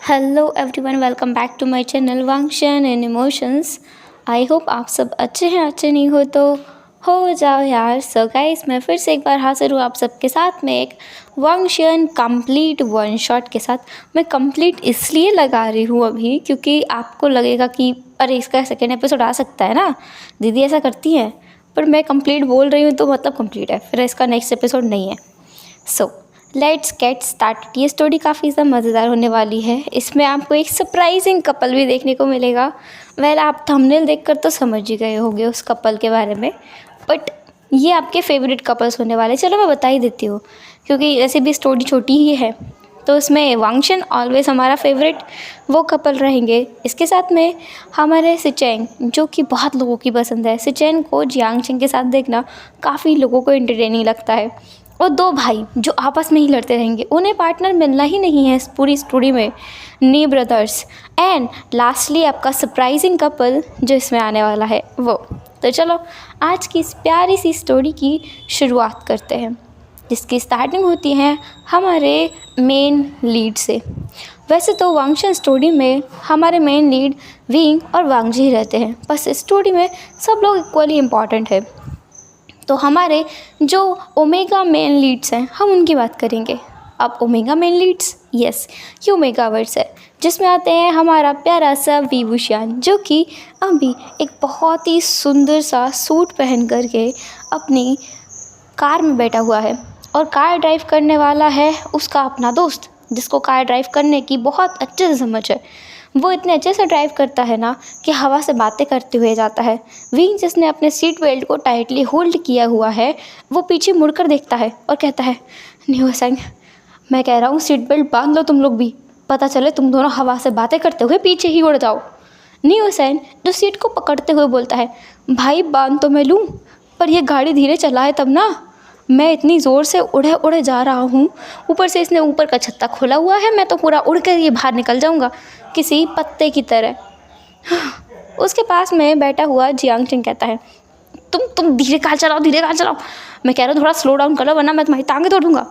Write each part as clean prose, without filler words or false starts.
Hello everyone, welcome back to my channel वांगशन and emotions. I hope आप सब अच्छे हैं। अच्छे नहीं हो तो हो जाओ यार। सो गाइस, मैं फिर से एक बार हाजिर हूँ आप सबके साथ में एक वांगशन कंप्लीट वन शॉट के साथ। मैं कंप्लीट इसलिए लगा रही हूँ अभी क्योंकि आपको लगेगा कि अरे इसका सेकेंड एपिसोड आ सकता है ना, दीदी ऐसा करती हैं। पर मैं कंप्लीट बोल रही हूँ तो मतलब कंप्लीट है, फिर इसका नेक्स्ट एपिसोड नहीं है। So let's get start. ये स्टोरी काफ़ी ज़्यादा मज़ेदार होने वाली है। इसमें आपको एक सरप्राइजिंग कपल भी देखने को मिलेगा। आप थंबनेल देखकर तो समझ ही गए होंगे उस कपल के बारे में, बट ये आपके फेवरेट कपल्स होने वाले। चलो मैं बता ही देती हूँ, क्योंकि ऐसे भी स्टोरी छोटी ही है तो उसमें वांगशन ऑलवेज हमारा फेवरेट वो कपल रहेंगे। इसके साथ में हमारे सिचेंग, जो कि बहुत लोगों की पसंद है। सिचेंग को जियांगशेंग के साथ देखना काफ़ी लोगों को एंटरटेनिंग लगता है। और दो भाई जो आपस में ही लड़ते रहेंगे, उन्हें पार्टनर मिलना ही नहीं है इस पूरी स्टोरी में, नी ब्रदर्स। एंड लास्टली आपका सरप्राइजिंग कपल जो इसमें आने वाला है वो। तो चलो आज की इस प्यारी सी स्टोरी की शुरुआत करते हैं, जिसकी स्टार्टिंग होती है हमारे मेन लीड से। वैसे तो वांगशन स्टोरी में हमारे मेन लीड विंग और वांगजी रहते हैं, बस इस स्टोरी में सब लोग इक्वली इम्पॉर्टेंट है। तो हमारे जो ओमेगा मेन लीड्स हैं हम उनकी बात करेंगे। अब ओमेगा मेन लीड्स, यस, ये ओमेगा वर्ड्स है, जिसमें आते हैं हमारा प्यारा सा वीवूशियान, जो कि अभी एक बहुत ही सुंदर सा सूट पहन करके अपनी कार में बैठा हुआ है। और कार ड्राइव करने वाला है उसका अपना दोस्त, जिसको कार ड्राइव करने की बहुत अच्छे से समझ है। वो इतने अच्छे से ड्राइव करता है ना कि हवा से बातें करते हुए जाता है। विंग, जिसने अपने सीट बेल्ट को टाइटली होल्ड किया हुआ है, वो पीछे मुड़कर देखता है और कहता है, न्यूसेंग, मैं कह रहा हूँ सीट बेल्ट बांध लो तुम लोग भी, पता चले तुम दोनों हवा से बातें करते हुए पीछे ही उड़ जाओ। न्यूसेन जो सीट को पकड़ते हुए बोलता है, भाई बांध तो मैं लूँ, पर यह गाड़ी धीरे चलाए तब ना। मैं इतनी ज़ोर से उड़े उड़े जा रहा हूँ, ऊपर से इसने ऊपर का छत्ता खोला हुआ है, मैं तो पूरा उड़ कर ये बाहर निकल जाऊँगा किसी पत्ते की तरह। उसके पास में बैठा हुआ जियांगशेंग कहता है, तुम धीरे कार चलाओ, धीरे कार चलाओ, मैं कह रहा हूँ थोड़ा स्लो डाउन कर लो वरना मैं तुम्हारी टांगें तोड़ दूँगा।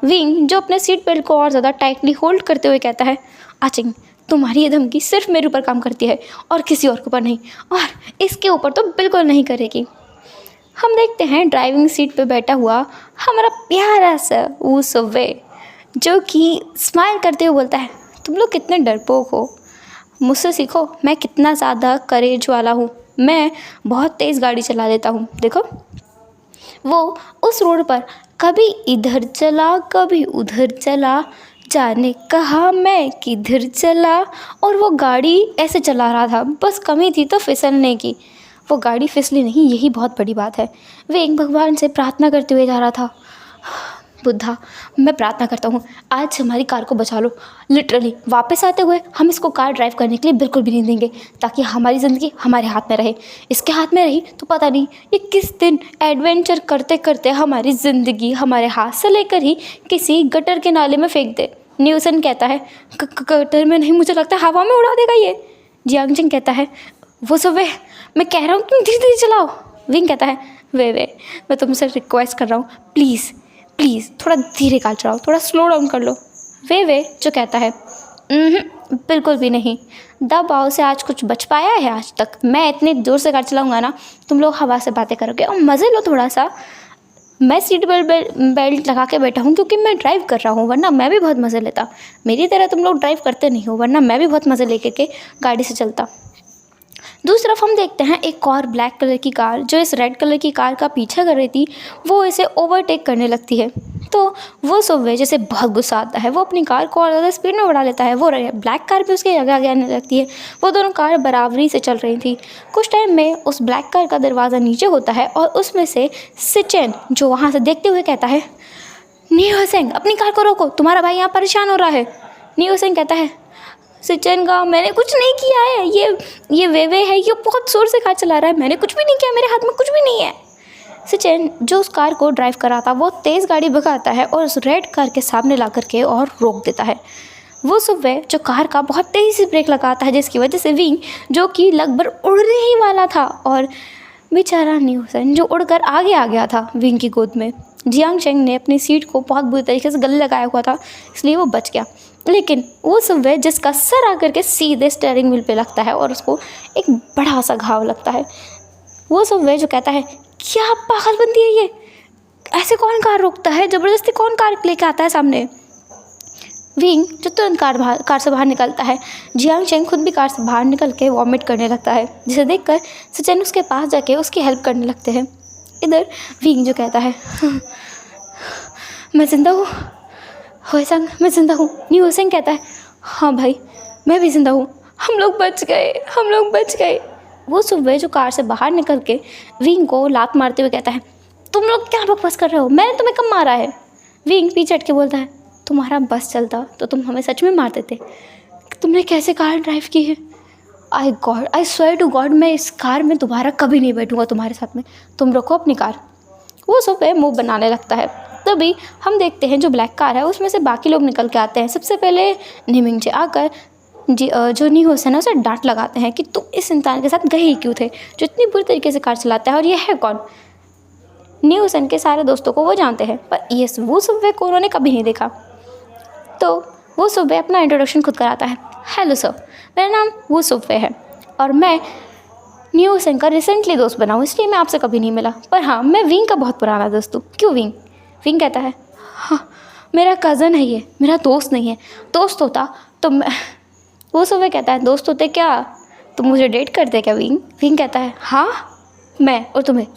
विंग, जो अपने सीट बेल्ट को और ज़्यादा टाइटली होल्ड करते हुए कहता है, आचिंग, तुम्हारी ये धमकी सिर्फ मेरे ऊपर काम करती है और किसी और के ऊपर नहीं, और इसके ऊपर तो बिल्कुल नहीं करेगी। हम देखते हैं ड्राइविंग सीट पे बैठा हुआ हमारा प्यारा सा वो सुवे, जो कि स्माइल करते हुए बोलता है, तुम लोग कितने डरपोक हो, मुझसे सीखो, मैं कितना ज़्यादा करेज वाला हूँ, मैं बहुत तेज़ गाड़ी चला लेता हूँ। देखो, वो उस रोड पर कभी इधर चला कभी उधर चला, जाने कहा मैं किधर चला। और वो गाड़ी ऐसे चला रहा था, बस कमी थी तो फिसलने की। वो गाड़ी फिसली नहीं, यही बहुत बड़ी बात है। वे एक भगवान से प्रार्थना करते हुए जा रहा था, बुद्धा, मैं प्रार्थना करता हूँ आज हमारी कार को बचा लो। लिटरली वापस आते हुए हम इसको कार ड्राइव करने के लिए बिल्कुल भी नहीं देंगे, ताकि हमारी ज़िंदगी हमारे हाथ में रहे। इसके हाथ में रही तो पता नहीं ये किस दिन एडवेंचर करते करते हमारी ज़िंदगी हमारे हाथ से लेकर ही किसी गटर के नाले में फेंक दे। न्यूसन कहता है, गटर में नहीं, मुझे लगता है हवा में उड़ा देगा ये। जियांगशेंग कहता है, वो सब वे, मैं कह रहा हूँ तुम धीरे धीरे चलाओ। विंग कहता है, वे मैं तुमसे रिक्वेस्ट कर रहा हूँ, प्लीज़ प्लीज़ थोड़ा धीरे कार चलाओ, थोड़ा स्लो डाउन कर लो। वे जो कहता है, बिल्कुल भी नहीं, दबाव से आज कुछ बच पाया है आज तक। मैं इतनी जोर से कार चलाऊँगा ना, तुम लोग हवा से बातें करोगे और मज़े लो थोड़ा सा। मैं सीट बेल्ट लगा के बैठा हूँ क्योंकि मैं ड्राइव कर रहा हूँ, वरना मैं भी बहुत मज़े लेता। मेरी तरह तुम लोग ड्राइव करते नहीं हो, वरना मैं भी बहुत मज़े लेके के गाड़ी से चलता। दूसरी तरफ हम देखते हैं एक और ब्लैक कलर की कार, जो इस रेड कलर की कार का पीछा कर रही थी, वो इसे ओवरटेक करने लगती है। तो वो सुवे, जैसे बहुत गुस्सा आता है, वो अपनी कार को और ज़्यादा स्पीड में बढ़ा लेता है। वो ब्लैक कार भी उसके आगे आगे आने लगती है। वो दोनों कार बराबरी से चल रही थी। कुछ टाइम में उस ब्लैक कार का दरवाज़ा नीचे होता है और उसमें से सिचेन, जो वहाँ से देखते हुए कहता है, न्यूसेंग, अपनी कार को रोको, तुम्हारा भाई यहाँ परेशान हो रहा है। न्यूसेंग कहता है, सिचेन का, मैंने कुछ नहीं किया है, ये वे है, ये बहुत ज़ोर से कार चला रहा है, मैंने कुछ भी नहीं किया, मेरे हाथ में कुछ भी नहीं है। सिचेन, जो उस कार को ड्राइव कर रहा था, वो तेज़ गाड़ी भगाता है और उस रेड कार के सामने ला करके और रोक देता है। वो सुबह जो कार का बहुत तेज़ी से ब्रेक लगाता है, जिसकी वजह से विंग, जो कि लगभग उड़ने ही वाला था, और बेचारा न्यूसेन जो उड़कर आगे आ गया था विंग की गोद में। जियांगशेंग ने अपनी सीट को बहुत बुरी तरीके से गले लगाया हुआ था, इसलिए वो बच गया। लेकिन वो सुबह जिसका सर आकर के सीधे स्टीयरिंग व्हील पे लगता है और उसको एक बड़ा सा घाव लगता है। वो सुबह जो कहता है क्या पागलबंदी है ये, ऐसे कौन कार रोकता है, ज़बरदस्ती कौन कार लेके आता है सामने। विंग जो तुरंत कार से बाहर निकलता है। जियांग चेंग खुद भी कार से बाहर निकल के वॉमिट करने लगता है, जिसे देखकर सचिन उसके पास जाके उसकी हेल्प करने लगते हैं। इधर विंग जो कहता है मैं ज़िंदा हूँ, होएसंग मैं ज़िंदा हूँ। न्यू होएसंग कहता है हाँ भाई मैं भी ज़िंदा हूँ, हम लोग बच गए, हम लोग बच गए। वो सुबह जो कार से बाहर निकल के विंग को लात मारते हुए कहता है तुम लोग क्या बकवास कर रहे हो, मैंने तुम्हें कब मारा है। विंग पीछे हट के बोलता है तुम्हारा बस चलता तो तुम हमें सच में मार देते, तुमने कैसे कार ड्राइव की है। आई स्वेयर टू गॉड मैं इस कार में दोबारा कभी नहीं बैठूंगा तुम्हारे साथ में, तुम रखो अपनी कार। वो सुबह मुंह बनाने लगता है। तभी हम देखते हैं जो ब्लैक कार है उसमें से बाकी लोग निकल के आते हैं। सबसे पहले निमिंगजे आकर जो न्यू होएसंग है उसे डांट लगाते हैं कि तुम इस इंसान के साथ गए ही क्यों थे जो इतनी बुरी तरीके से कार चलाता है, और ये है कौन। न्यू होएसंग के सारे दोस्तों को वो जानते हैं, पर ये वो सुबह को उन्होंने कभी नहीं देखा। तो वो सुबह अपना इंट्रोडक्शन खुद कराता है। हेलो सर, मेरा नाम वो सुबह है और मैं न्यू होएसंग का रिसेंटली दोस्त बना हूँ, इसलिए मैं आपसे कभी नहीं मिला, पर हाँ मैं विंग का बहुत पुराना दोस्त हूँ। क्यों विंग? विंग कहता है हाँ मेरा कज़न है, ये मेरा दोस्त नहीं है, दोस्त होता तो मैं। वो सुबह कहता है दोस्त होते क्या, तुम मुझे डेट करते क्या विंग? विंग कहता है हाँ मैं और तुम्हें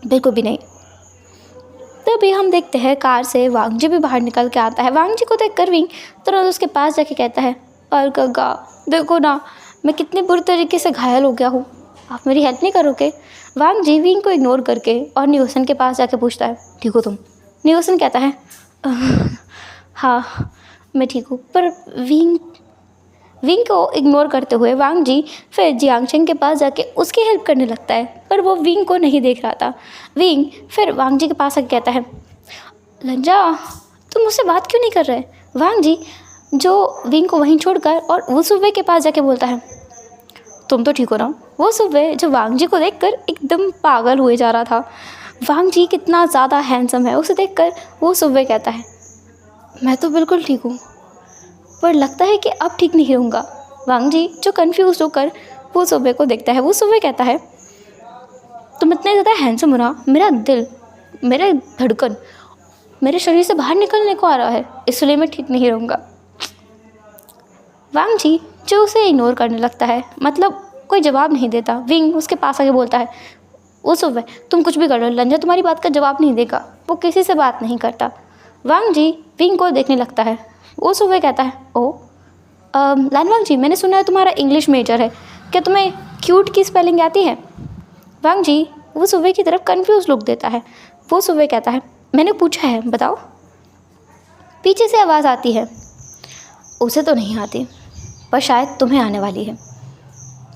बिल्कुल भी नहीं। तभी हम देखते हैं कार से वांगजी भी बाहर निकल के आता है। वांगजी को देखकर विंग तुरंत उसके पास जाके कहता है और गगा देखो ना मैं कितनी बुरी तरीके से घायल हो गया हूँ, आप मेरी हेल्प नहीं करोगे। वांगजी विंग को इग्नोर करके और न्यू होएसंग के पास जाके पूछता है ठीक हो तुम? न्यू होएसंग कहता है हाँ मैं ठीक हूँ। पर विंग को इग्नोर करते हुए वांगजी फिर जियांग चेंग के पास जाके उसकी हेल्प करने लगता है, पर वो विंग को नहीं देख रहा था। विंग फिर वांगजी के पास आके कहता है लंजा तुम मुझसे बात क्यों नहीं कर रहे। वांगजी जो विंग को वहीं छोड़कर और वो सुबह के पास जाके बोलता है तुम तो ठीक हो ना। वो सुबह जो वांगजी को देखकर एकदम पागल हुए जा रहा था। वांगजी कितना ज़्यादा हैंडसम है, उसे देखकर वो सुबह कहता है मैं तो बिल्कुल ठीक हूँ, पर लगता है कि अब ठीक नहीं रहूँगा। वांगजी जो कन्फ्यूज होकर वो सुबह को देखता है। वो सुबह कहता है तुम इतने ज़्यादा हैंडसम हो ना, मेरा दिल मेरा धड़कन मेरे शरीर से बाहर निकलने को आ रहा है, इसलिए मैं ठीक नहीं रहूँगा। वांगजी जो उसे इग्नोर करने लगता है, मतलब कोई जवाब नहीं देता। विंग उसके पास आके बोलता है वो सुबह तुम कुछ भी कर लो, लंजा तुम्हारी बात का जवाब नहीं देगा, वो किसी से बात नहीं करता। वांगजी विंग को देखने लगता है। वो सुबह कहता है ओ लान वांगजी मैंने सुना है तुम्हारा इंग्लिश मेजर है, क्या तुम्हें क्यूट की स्पेलिंग आती है। वांगजी वो सुबह की तरफ कंफ्यूज लुक देता है। वो सुबह कहता है मैंने पूछा है बताओ। पीछे से आवाज़ आती है उसे तो नहीं आती, पर शायद तुम्हें आने वाली है।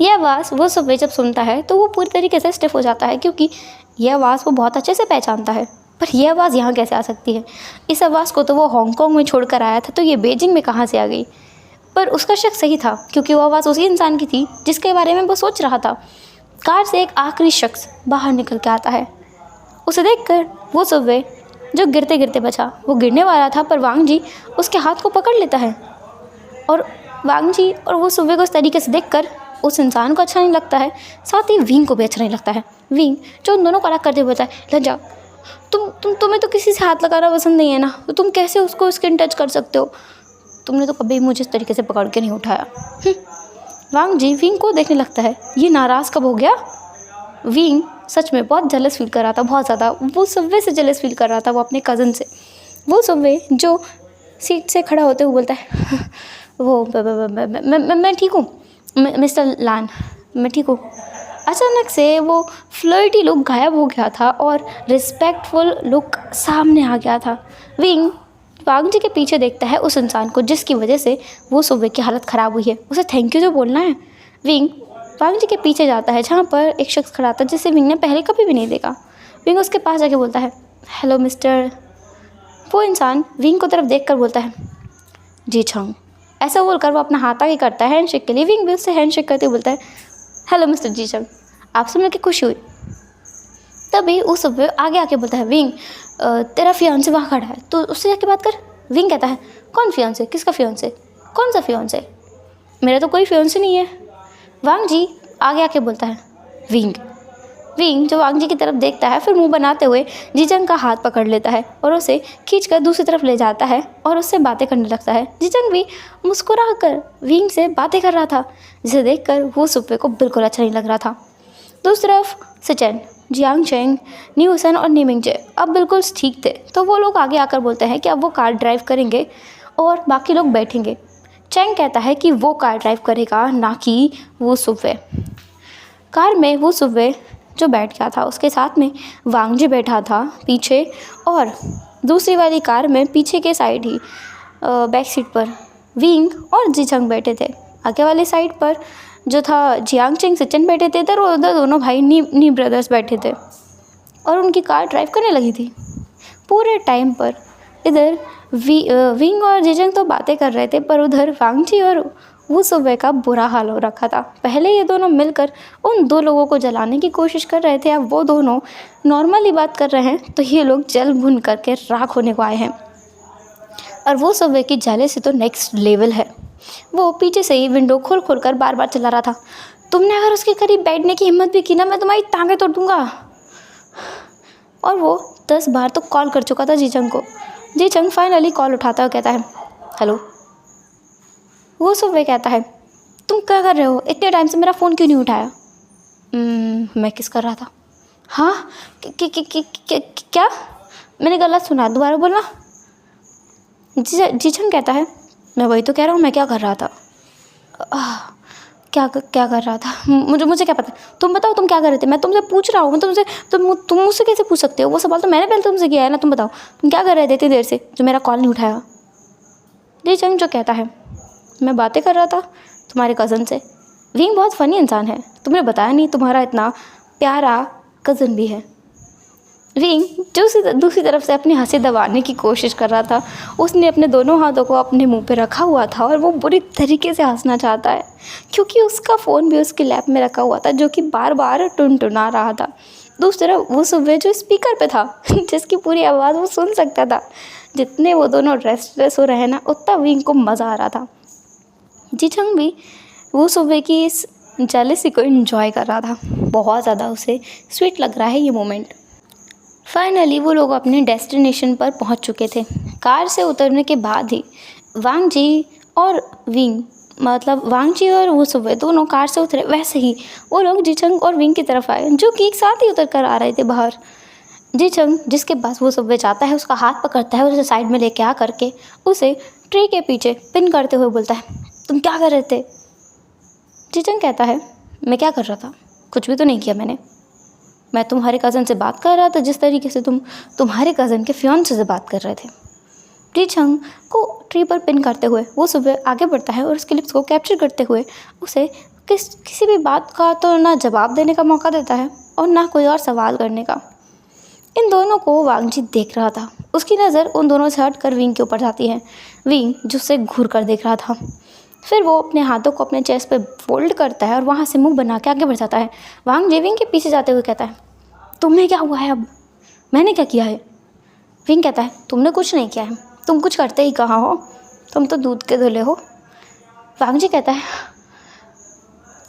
यह आवाज़ वो सुबह जब सुनता है तो वो पूरी तरीके से स्टिफ हो जाता है, क्योंकि यह आवाज़ वो बहुत अच्छे से पहचानता है। पर यह आवाज़ यहाँ कैसे आ सकती है? इस आवाज़ को तो वो हांगकांग में छोड़कर आया था, तो ये बीजिंग में कहाँ से आ गई? पर उसका शक सही था, क्योंकि वो आवाज़ उसी इंसान की थी जिसके बारे में वो सोच रहा था। कार से एक आखिरी शख्स बाहर निकल के आता है। उसे देखकर वो सुबह जो गिरते गिरते बचा, वो गिरने वाला था, पर वांगजी उसके हाथ को पकड़ लेता है। और वांगजी और वो सुबह को इस तरीके से देखकर उस इंसान को अच्छा नहीं लगता है, साथ ही विंग को भी अच्छा नहीं लगता है। विंग जो उन दोनों को अलग करते हुए बताए लंजा तुम्हें तो किसी से हाथ लगाना पसंद नहीं है ना, तो तुम कैसे उसको स्किन टच कर सकते हो? तुमने तो कभी मुझे इस तरीके से पकड़ के नहीं उठाया। वांगजी विंग को देखने लगता है, ये नाराज़ कब हो गया? विंग सच में बहुत जलस फील कर रहा था, बहुत ज़्यादा। वो सुबह से जलस फील कर रहा था वो अपने कज़न से। वो सुबह जो सीट से खड़ा होते हुए बोलता है वो मैं ठीक हूँ मिस्टर लान, मैं ठीक हूँ। अचानक से वो फ्लर्टी लुक गायब हो गया था और रिस्पेक्टफुल लुक सामने आ गया था। विंग वांगजी के पीछे देखता है उस इंसान को जिसकी वजह से वो सुबह की हालत ख़राब हुई है, उसे थैंक यू जो बोलना है। विंग वांगजी के पीछे जाता है जहाँ पर एक शख्स खड़ा था जिसे विंग ने पहले कभी भी नहीं देखा। विंग उसके पास जाके बोलता है हेलो मिस्टर। वो इंसान विंग को तरफ देख कर बोलता है जी छांग। ऐसा बोलकर वो अपना हाथ आगे करता है हैंडशेक के लिए। विंग भी उससे हैंडशेक करते बोलता है हेलो मिस्टर जी छांग, आपसे मिलकर खुशी हुई। तभी उस सुबह आगे आके बोलता है विंग तेरा फियांसे वहाँ खड़ा है, तो उससे जाके बात कर। विंग कहता है कौन फियांसे, किसका फियांसे, कौन सा फियांसे, मेरा तो कोई फियांसे नहीं है। वांग जी आगे आके बोलता है विंग। विंग जो वांग जी की तरफ देखता है, फिर मुंह बनाते हुए जीचंग का हाथ पकड़ लेता है और उसे खींचकर दूसरी तरफ ले जाता है और उससे बातें करने लगता है। जीचंग भी मुस्कुरा कर विंग से बातें कर रहा था, जिसे देखकर वो सुप्पे को बिल्कुल अच्छा नहीं लग रहा था। दूसरी तरफ सिचेन, जियांग चेंग, न्यूसन और नीमिंगजे अब बिल्कुल ठीक थे, तो वो लोग आगे आकर बोलते हैं कि अब वो कार ड्राइव करेंगे और बाकी लोग बैठेंगे। चेंग कहता है कि वो कार ड्राइव करेगा, ना कि वो सुप्पे। कार में वो सुप्पे जो बैठ गया था, उसके साथ में वांग जी बैठा था पीछे, और दूसरी वाली कार में पीछे के साइड ही बैक सीट पर विंग और जीचंग बैठे थे। आगे वाली साइड पर जो था जियांग चेंग सिचेन बैठे थे, और उधर दोनों भाई नी ब्रदर्स बैठे थे और उनकी कार ड्राइव करने लगी थी। पूरे टाइम पर इधर विंग और जीचंग तो बातें कर रहे थे, पर उधर वांग जी और वो सुबह का बुरा हाल हो रखा था। पहले ये दोनों मिलकर उन दो लोगों को जलाने की कोशिश कर रहे थे, अब वो दोनों नॉर्मली बात कर रहे हैं, तो ये लोग जल भुन करके राख होने को आए हैं। और वो सुबह की जेलसी तो नेक्स्ट लेवल है। वो पीछे से ही विंडो खोल खोल कर बार बार चिल्ला रहा था, तुमने अगर उसके करीब बैठने की हिम्मत भी की ना, मैं तुम्हारी टांगें तोड़ दूंगा। और वो 10 बार तो कॉल कर चुका था जीचंग को। जीचंग फाइनली कॉल उठाता है और कहता है हेलो। वो सुबह कहता है तुम क्या कर रहे हो, इतने टाइम से मेरा फ़ोन क्यों नहीं उठाया। मैं किस कर रहा था। हाँ क्या, मैंने गलत सुना, दोबारा बोलना। जीचंग कहता है मैं वही तो कह रहा हूँ, मैं क्या कर रहा था। क्या कर रहा था, मुझे क्या पता, तुम बताओ तुम क्या कर रहे थे। मैं तुमसे पूछ रहा हूँ, तुम मुझसे कैसे पूछ सकते हो, वो सवाल तो मैंने पहले तुमसे किया है ना। तुम बताओ तुम क्या कर रहे थे इतनी देर से जो मेरा कॉल नहीं उठाया। जीचंग जो कहता है मैं बातें कर रहा था तुम्हारे कज़न से। विंग बहुत फ़नी इंसान है, तुमने बताया नहीं तुम्हारा इतना प्यारा कज़न भी है। विंग जो दूसरी तरफ से अपनी हंसी दबाने की कोशिश कर रहा था, उसने अपने दोनों हाथों को अपने मुंह पे रखा हुआ था और वो बुरी तरीके से हंसना चाहता है, क्योंकि उसका फ़ोन भी उसके लैप में रखा हुआ था, जो कि बार बार टुनटुना रहा था। दूसरी तरफ वो सुबह जो स्पीकर पे था जिसकी पूरी आवाज़ वो सुन सकता था। जितने वो दोनों रेस्टलेस हो रहे हैं ना, उतना विंग को मज़ा आ रहा था। जीचंग भी वो सुबह की इस जेलसी को एंजॉय कर रहा था, बहुत ज़्यादा उसे स्वीट लग रहा है ये मोमेंट। फाइनली वो लोग अपने डेस्टिनेशन पर पहुंच चुके थे। कार से उतरने के बाद ही वांग जी और विंग, मतलब वांग जी और वो सुबह दोनों कार से उतरे, वैसे ही वो लोग जीचंग और विंग की तरफ आए, जो कि एक साथ ही उतर कर आ रहे थे बाहर। जीचंग जिसके पास वो सुबह जाता है, उसका हाथ पकड़ता है और उसे साइड में लेके आ करके उसे ट्री के पीछे पिन करते हुए बोलता है तुम क्या कर रहे थे। जीचंग कहता है मैं क्या कर रहा था, कुछ भी तो नहीं किया मैंने। मैं तुम्हारे कज़न से बात कर रहा था जिस तरीके से तुम तुम्हारे कज़न के फियांसे से बात कर रहे थे। जीचंग को ट्री पर पिन करते हुए वो सुबह आगे बढ़ता है और उसके लिप्स को कैप्चर करते हुए उसे किसी भी बात का तो ना जवाब देने का मौका देता है और ना कोई और सवाल करने का। इन दोनों को वांग जी देख रहा था, उसकी नज़र उन दोनों से हट कर विंग के ऊपर जाती है। विंग जो उसे घूर कर देख रहा था, फिर वो अपने हाथों को अपने चेस्ट पे फोल्ड करता है और वहाँ से मुंह बना के आगे बढ़ जाता है। वांग जी विंग के पीछे जाते हुए कहता है तुम्हें क्या हुआ है, अब मैंने क्या किया है। विंग कहता है तुमने कुछ नहीं किया है, तुम कुछ करते ही कहाँ हो, तुम तो दूध के धुले हो। वांग जी कहता है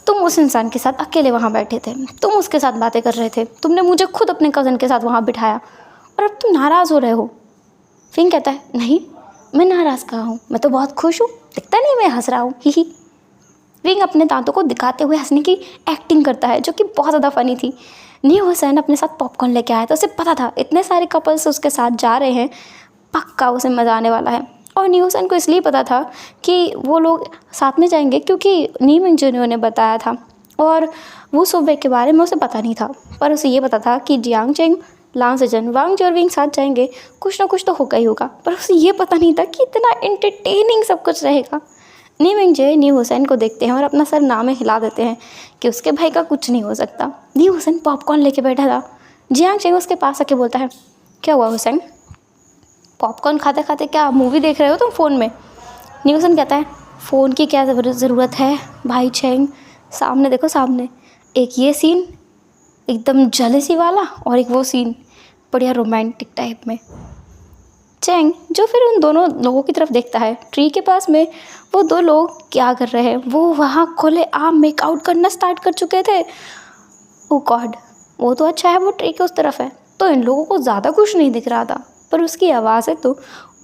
तुम उस इंसान के साथ अकेले वहाँ बैठे थे, तुम उसके साथ बातें कर रहे थे, तुमने मुझे खुद अपने कज़न के साथ वहाँ बिठाया और अब तुम नाराज़ हो रहे हो। विंग कहता है नहीं, मैं नाराज़ कहाँ हूँ, मैं तो बहुत खुश हूँ, दिखता नहीं मैं हंस रहा हूँ, ही। विंग अपने दांतों को दिखाते हुए हंसने की एक्टिंग करता है, जो कि बहुत ज़्यादा फनी थी। न्यूसन अपने साथ पॉपकॉर्न लेके आया था, उसे पता था इतने सारे कपल्स उसके साथ जा रहे हैं, पक्का उसे मज़ा आने वाला है। और न्यूसन को इसलिए पता था कि वो लोग साथ में जाएंगे क्योंकि नीमिंग जुनियो ने बताया था, और वो सुबह के बारे में उसे पता नहीं था, पर उसे ये पता था कि जियांग चेंग, लांग सेजन, वांग जी और विंग साथ जाएंगे, कुछ ना कुछ तो होगा ही होगा, पर उसे ये पता नहीं था कि इतना एंटरटेनिंग सब कुछ रहेगा। नीमिंगजे न्यू हुसैन को देखते हैं और अपना सर ना में हिला देते हैं कि उसके भाई का कुछ नहीं हो सकता। न्यू हुसैन पॉपकॉर्न लेके बैठा था। जियांग चेंग उसके पास आके बोलता है क्या हुआ हुसैन, पॉपकॉर्न खाते खाते क्या मूवी देख रहे हो तुम फ़ोन में। न्यू हुसैन कहता है फ़ोन की क्या ज़रूरत है भाई चेंग, सामने देखो, सामने एक ये सीन एकदम जेलसी वाला और एक वो सीन बढ़िया रोमांटिक टाइप में। चैंग जो फिर उन दोनों लोगों की तरफ देखता है। ट्री के पास में वो दो लोग क्या कर रहे हैं, वो वहाँ खुले आम मेकआउट करना स्टार्ट कर चुके थे। ओ गॉड, वो तो अच्छा है वो ट्री के उस तरफ है, तो इन लोगों को ज़्यादा कुछ नहीं दिख रहा था, पर उसकी आवाज़ें तो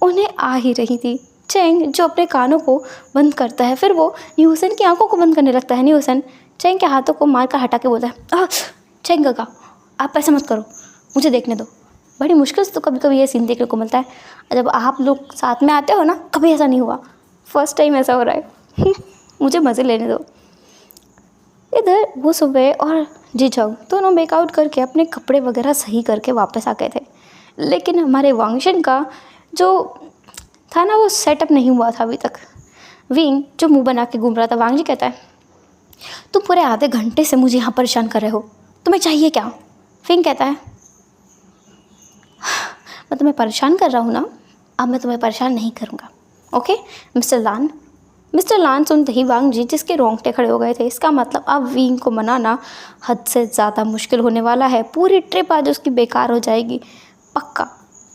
उन्हें आ ही रही थी। चैंग जो अपने कानों को बंद करता है, फिर वो न्यूसन की आंखों को बंद करने लगता है। न्यूसन चैंग के हाथों को मार कर हटा के बोलता है, चैंग काका आप ऐसा मत करो, मुझे देखने दो। बड़ी मुश्किल से तो कभी कभी ये सीन देखने को मिलता है। जब आप लोग साथ में आते हो ना, कभी ऐसा नहीं हुआ, फर्स्ट टाइम ऐसा हो रहा है। मुझे मज़े लेने दो। इधर वो सुबह और जी चंग दोनों मेकआउट करके अपने कपड़े वगैरह सही करके वापस आ गए थे, लेकिन हमारे वांगशन का जो था ना वो सेटअप नहीं हुआ था अभी तक। विंग जो मुंह बना के घूम रहा था, वांग जी कहता है, तुम पूरे आधे घंटे से मुझे यहाँ परेशान कर रहे हो, तुम्हें चाहिए क्या? विंग कहता है, मैं तुम्हें परेशान कर रहा हूँ ना, अब मैं तुम्हें परेशान नहीं करूँगा, ओके मिस्टर लान। मिस्टर लान सुनते ही वांग जी जिसके रोंगटे खड़े हो गए थे। इसका मतलब अब विंग को मनाना हद से ज़्यादा मुश्किल होने वाला है। पूरी ट्रिप आज उसकी बेकार हो जाएगी पक्का।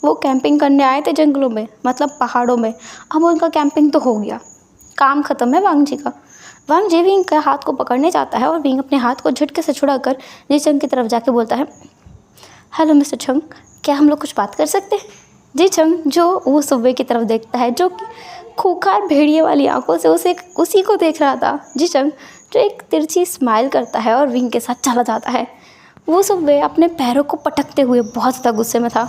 वो कैंपिंग करने आए थे जंगलों में, मतलब पहाड़ों में, अब उनका कैंपिंग तो हो गया, काम ख़त्म है वांग जी का। वांग जी विंग के हाथ को पकड़ने जाता है और विंग अपने हाथ को झटके से छुड़ाकर जी चंग की तरफ जाके बोलता है, हेलो मिस्टर चंग, क्या हम लोग कुछ बात कर सकते हैं? जी चंग जो वो सुबह की तरफ देखता है, जो कि खूंखार भेड़िए वाली आंखों से उसी को देख रहा था। जी चंग जो एक तिरछी स्माइल करता है और विंग के साथ चला जाता है। वो सुबह अपने पैरों को पटकते हुए बहुत ज़्यादा गुस्से में था।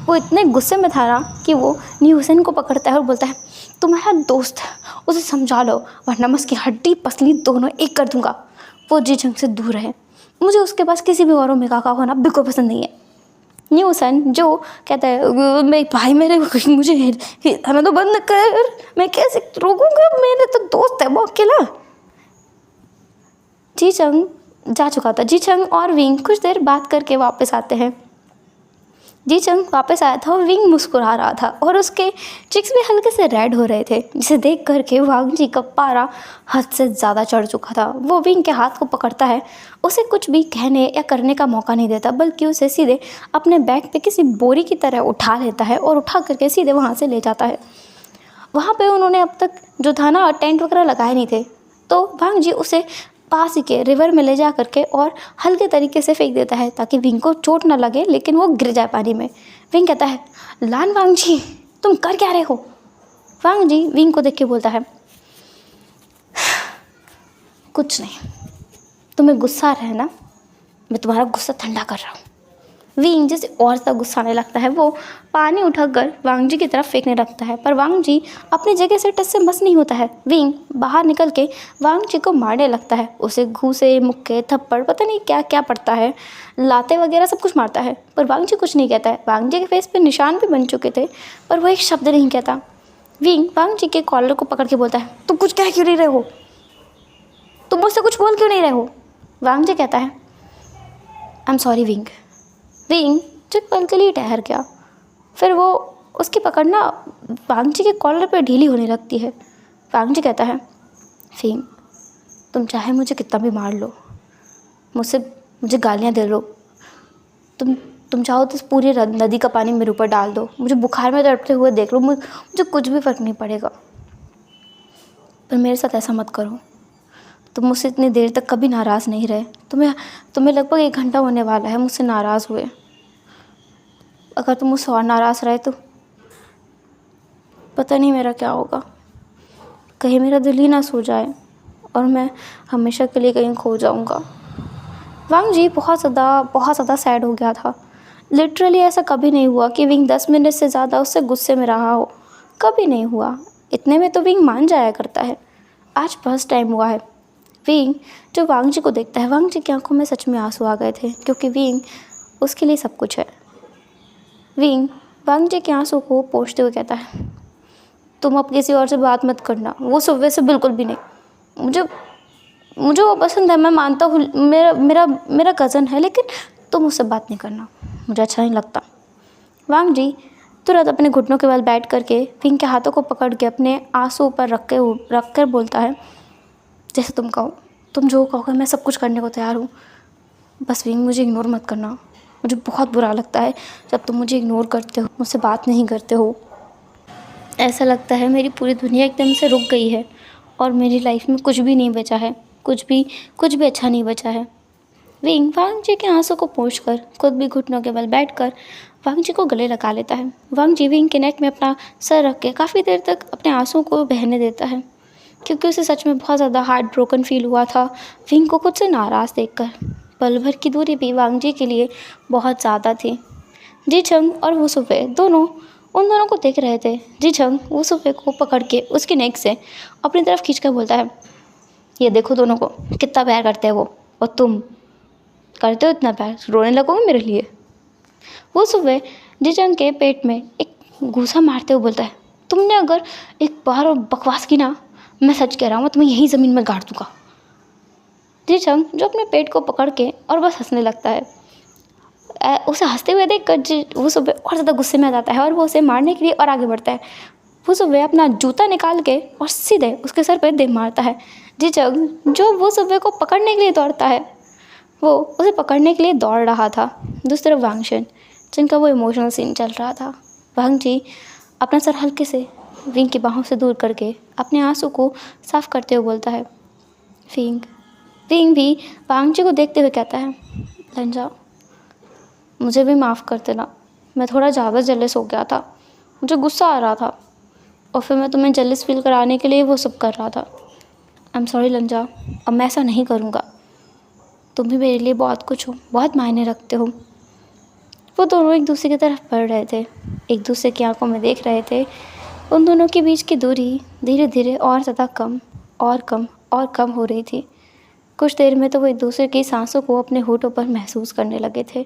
वो इतने गुस्से में था ना कि वो न्यूसन को पकड़ता है और बोलता है, तुम्हारा दोस्त है, उसे समझा लो वरना मैं उसकी हड्डी पसली दोनों एक कर दूंगा। वो जी चंग से दूर रहे, मुझे उसके पास किसी भी औरों में का होना बिल्कुल पसंद नहीं है। न्यूसन जो कहता है, मेरे भाई मेरे मुझे हिलाना तो बंद कर, मैं कैसे रोकूंगा, मेरे तो दोस्त है वो अकेला। जी चंग जा चुका था। जी चंग और विंग कुछ देर बात करके वापस आते हैं। जी चंग वापस आया था और विंग मुस्कुरा रहा था और उसके चिक्स भी हल्के से रेड हो रहे थे, जिसे देख करके वांग जी का पारा हद से ज़्यादा चढ़ चुका था। वो विंग के हाथ को पकड़ता है, उसे कुछ भी कहने या करने का मौका नहीं देता, बल्कि उसे सीधे अपने बैग पे किसी बोरी की तरह उठा लेता है और उठा करके सीधे वहाँ से ले जाता है। वहाँ पे उन्होंने अब तक जो था ना टेंट वगैरह लगाए नहीं थे, तो वांग जी उसे पास ही के रिवर में ले जा करके और हल्के तरीके से फेंक देता है ताकि विंग को चोट ना लगे, लेकिन वो गिर जाए पानी में। विंग कहता है, लान वांग जी तुम कर क्या रहे हो? वांग जी विंग को देख के बोलता है, कुछ नहीं, तुम्हें गुस्सा है ना, मैं तुम्हारा गुस्सा ठंडा कर रहा हूँ। विंग जैसे और ज़्यादा गुस्सा आने लगता है, वो पानी उठाकर वांग जी की तरफ फेंकने लगता है, पर वांग जी अपनी जगह से टस से मस नहीं होता है। विंग बाहर निकल के वांग जी को मारने लगता है, उसे घूसे मुक्के थप्पड़ पता नहीं क्या क्या पड़ता है, लाते वगैरह सब कुछ मारता है, पर वांग जी कुछ नहीं कहता है। वांग जी के फेस पे निशान भी बन चुके थे, पर वो एक शब्द नहीं कहता। विंग वांग जी के कॉलर को पकड़ के बोलता है, तुम कुछ कह क्यों नहीं रहे हो, तुम मुझसे कुछ बोल क्यों नहीं रहे हो? वांग जी कहता है, I am sorry wing. Wing जो पल के लिए ठहर गया, फिर वो उसकी पकड़ना वांग जी के कॉलर पे ढीली होने लगती है। वांग जी कहता है, विंग तुम चाहे मुझे कितना भी मार लो, मुझे गालियाँ दे लो, तुम चाहो तो इस पूरी नदी का पानी मेरे ऊपर डाल दो, मुझे बुखार में तड़पते हुए देख लो, मुझे कुछ भी फ़र्क नहीं पड़ेगा, पर मेरे साथ ऐसा मत करो। तुम मुझसे इतनी देर तक कभी नाराज़ नहीं रहे, तुम्हें लगभग 1 घंटा होने वाला है मुझसे नाराज़ हुए। अगर तुम मुझसे और नाराज़ रहे तो पता नहीं मेरा क्या होगा, कहीं मेरा दिल ही ना सो जाए और मैं हमेशा के लिए कहीं खो जाऊंगा। वांग जी बहुत ज़्यादा सैड हो गया था। लिटरली ऐसा कभी नहीं हुआ कि विंग 10 मिनट से ज़्यादा उससे गुस्से में रहा हो, कभी नहीं हुआ। इतने में तो विंग मान जाया करता है, आज फर्स्ट टाइम हुआ है। विंग जो वांग जी को देखता है, वांग जी की आंखों में सच में आंसू आ गए थे, क्योंकि विंग उसके लिए सब कुछ है। विंग वांग जी के आंसू को पोंछते हुए कहता है, तुम अब किसी और से बात मत करना, वो सुबह से बिल्कुल भी नहीं। मुझे वो पसंद है, मैं मानता हूँ, मेरा कज़न है, लेकिन तुम उससे बात नहीं करना, मुझे अच्छा नहीं लगता। वांग जी तुरंत अपने घुटनों के बल बैठ करके विंग के हाथों को पकड़ के अपने आंसू ऊपर रख कर बोलता है, जैसे तुम कहो, तुम जो कहोगे मैं सब कुछ करने को तैयार हूँ, बस विंग मुझे इग्नोर मत करना। मुझे बहुत बुरा लगता है जब तुम मुझे इग्नोर करते हो, मुझसे बात नहीं करते हो। ऐसा लगता है मेरी पूरी दुनिया एकदम से रुक गई है और मेरी लाइफ में कुछ भी नहीं बचा है, कुछ भी अच्छा नहीं बचा है। विंग वांग जी के आंसू को पोंछकर खुद भी घुटनों के बल बैठकर वांग जी को गले लगा लेता है। वांग जी विंग के नेक में अपना सर रख के काफ़ी देर तक अपने आंसुओं को बहने देता है, क्योंकि उसे सच में बहुत ज़्यादा हार्ट ब्रोकन फील हुआ था विंग को खुद से नाराज़ देखकर। पल भर की दूरी भी वांग जी के लिए बहुत ज़्यादा थी। जी छंग और वो सुबह दोनों उन दोनों को देख रहे थे। जी छंग वो सुबह को पकड़ के उसकी नेक से अपनी तरफ खींचकर बोलता है, ये देखो दोनों को कितना प्यार करते हैं वो, और तुम करते हो इतना प्यार, रोने लगोगे मेरे लिए। वो सुबह जी छंग के पेट में एक घूंसा मारते हुए बोलता है, तुमने अगर एक बार और बकवास की ना, मैं सच कह रहा हूँ, मैं तुम्हें यहीं ज़मीन में गाड़ दूंगा। जी छंग जो अपने पेट को पकड़ के और बस हंसने लगता है। उसे हंसते हुए देख कर वो सुबह और ज़्यादा गुस्से में आ जाता है और वो उसे मारने के लिए और आगे बढ़ता है। वो सुबह अपना जूता निकाल के और सीधे उसके सर पे दे मारता है। जी छंग जो वो सुबह को पकड़ने के लिए दौड़ता है, वो उसे पकड़ने के लिए दौड़ रहा था। दूसरी तरफ वांगशन जिनका वो इमोशनल सीन चल रहा था। वांग जी अपना सर हल्के से विंग की बाहों से दूर करके अपने आंसू को साफ करते हुए बोलता है, विंग। विंग भी वांग जी को देखते हुए कहता है, लंजा मुझे भी माफ़ कर देना, मैं थोड़ा ज़्यादा जेलस हो गया था, मुझे गुस्सा आ रहा था और फिर मैं तुम्हें जेलस फील कराने के लिए वो सब कर रहा था। आई एम सॉरी लंजा, अब मैं ऐसा नहीं करूँगा। तुम भी मेरे लिए बहुत कुछ हो, बहुत मायने रखते हो। वो दोनों एक दूसरे की तरफ बढ़ रहे थे, एक दूसरे की आंखों में देख रहे थे। उन दोनों के बीच की दूरी धीरे धीरे और ज़्यादा कम और कम और कम हो रही थी। कुछ देर में तो वो एक दूसरे की सांसों को अपने होठों पर महसूस करने लगे थे।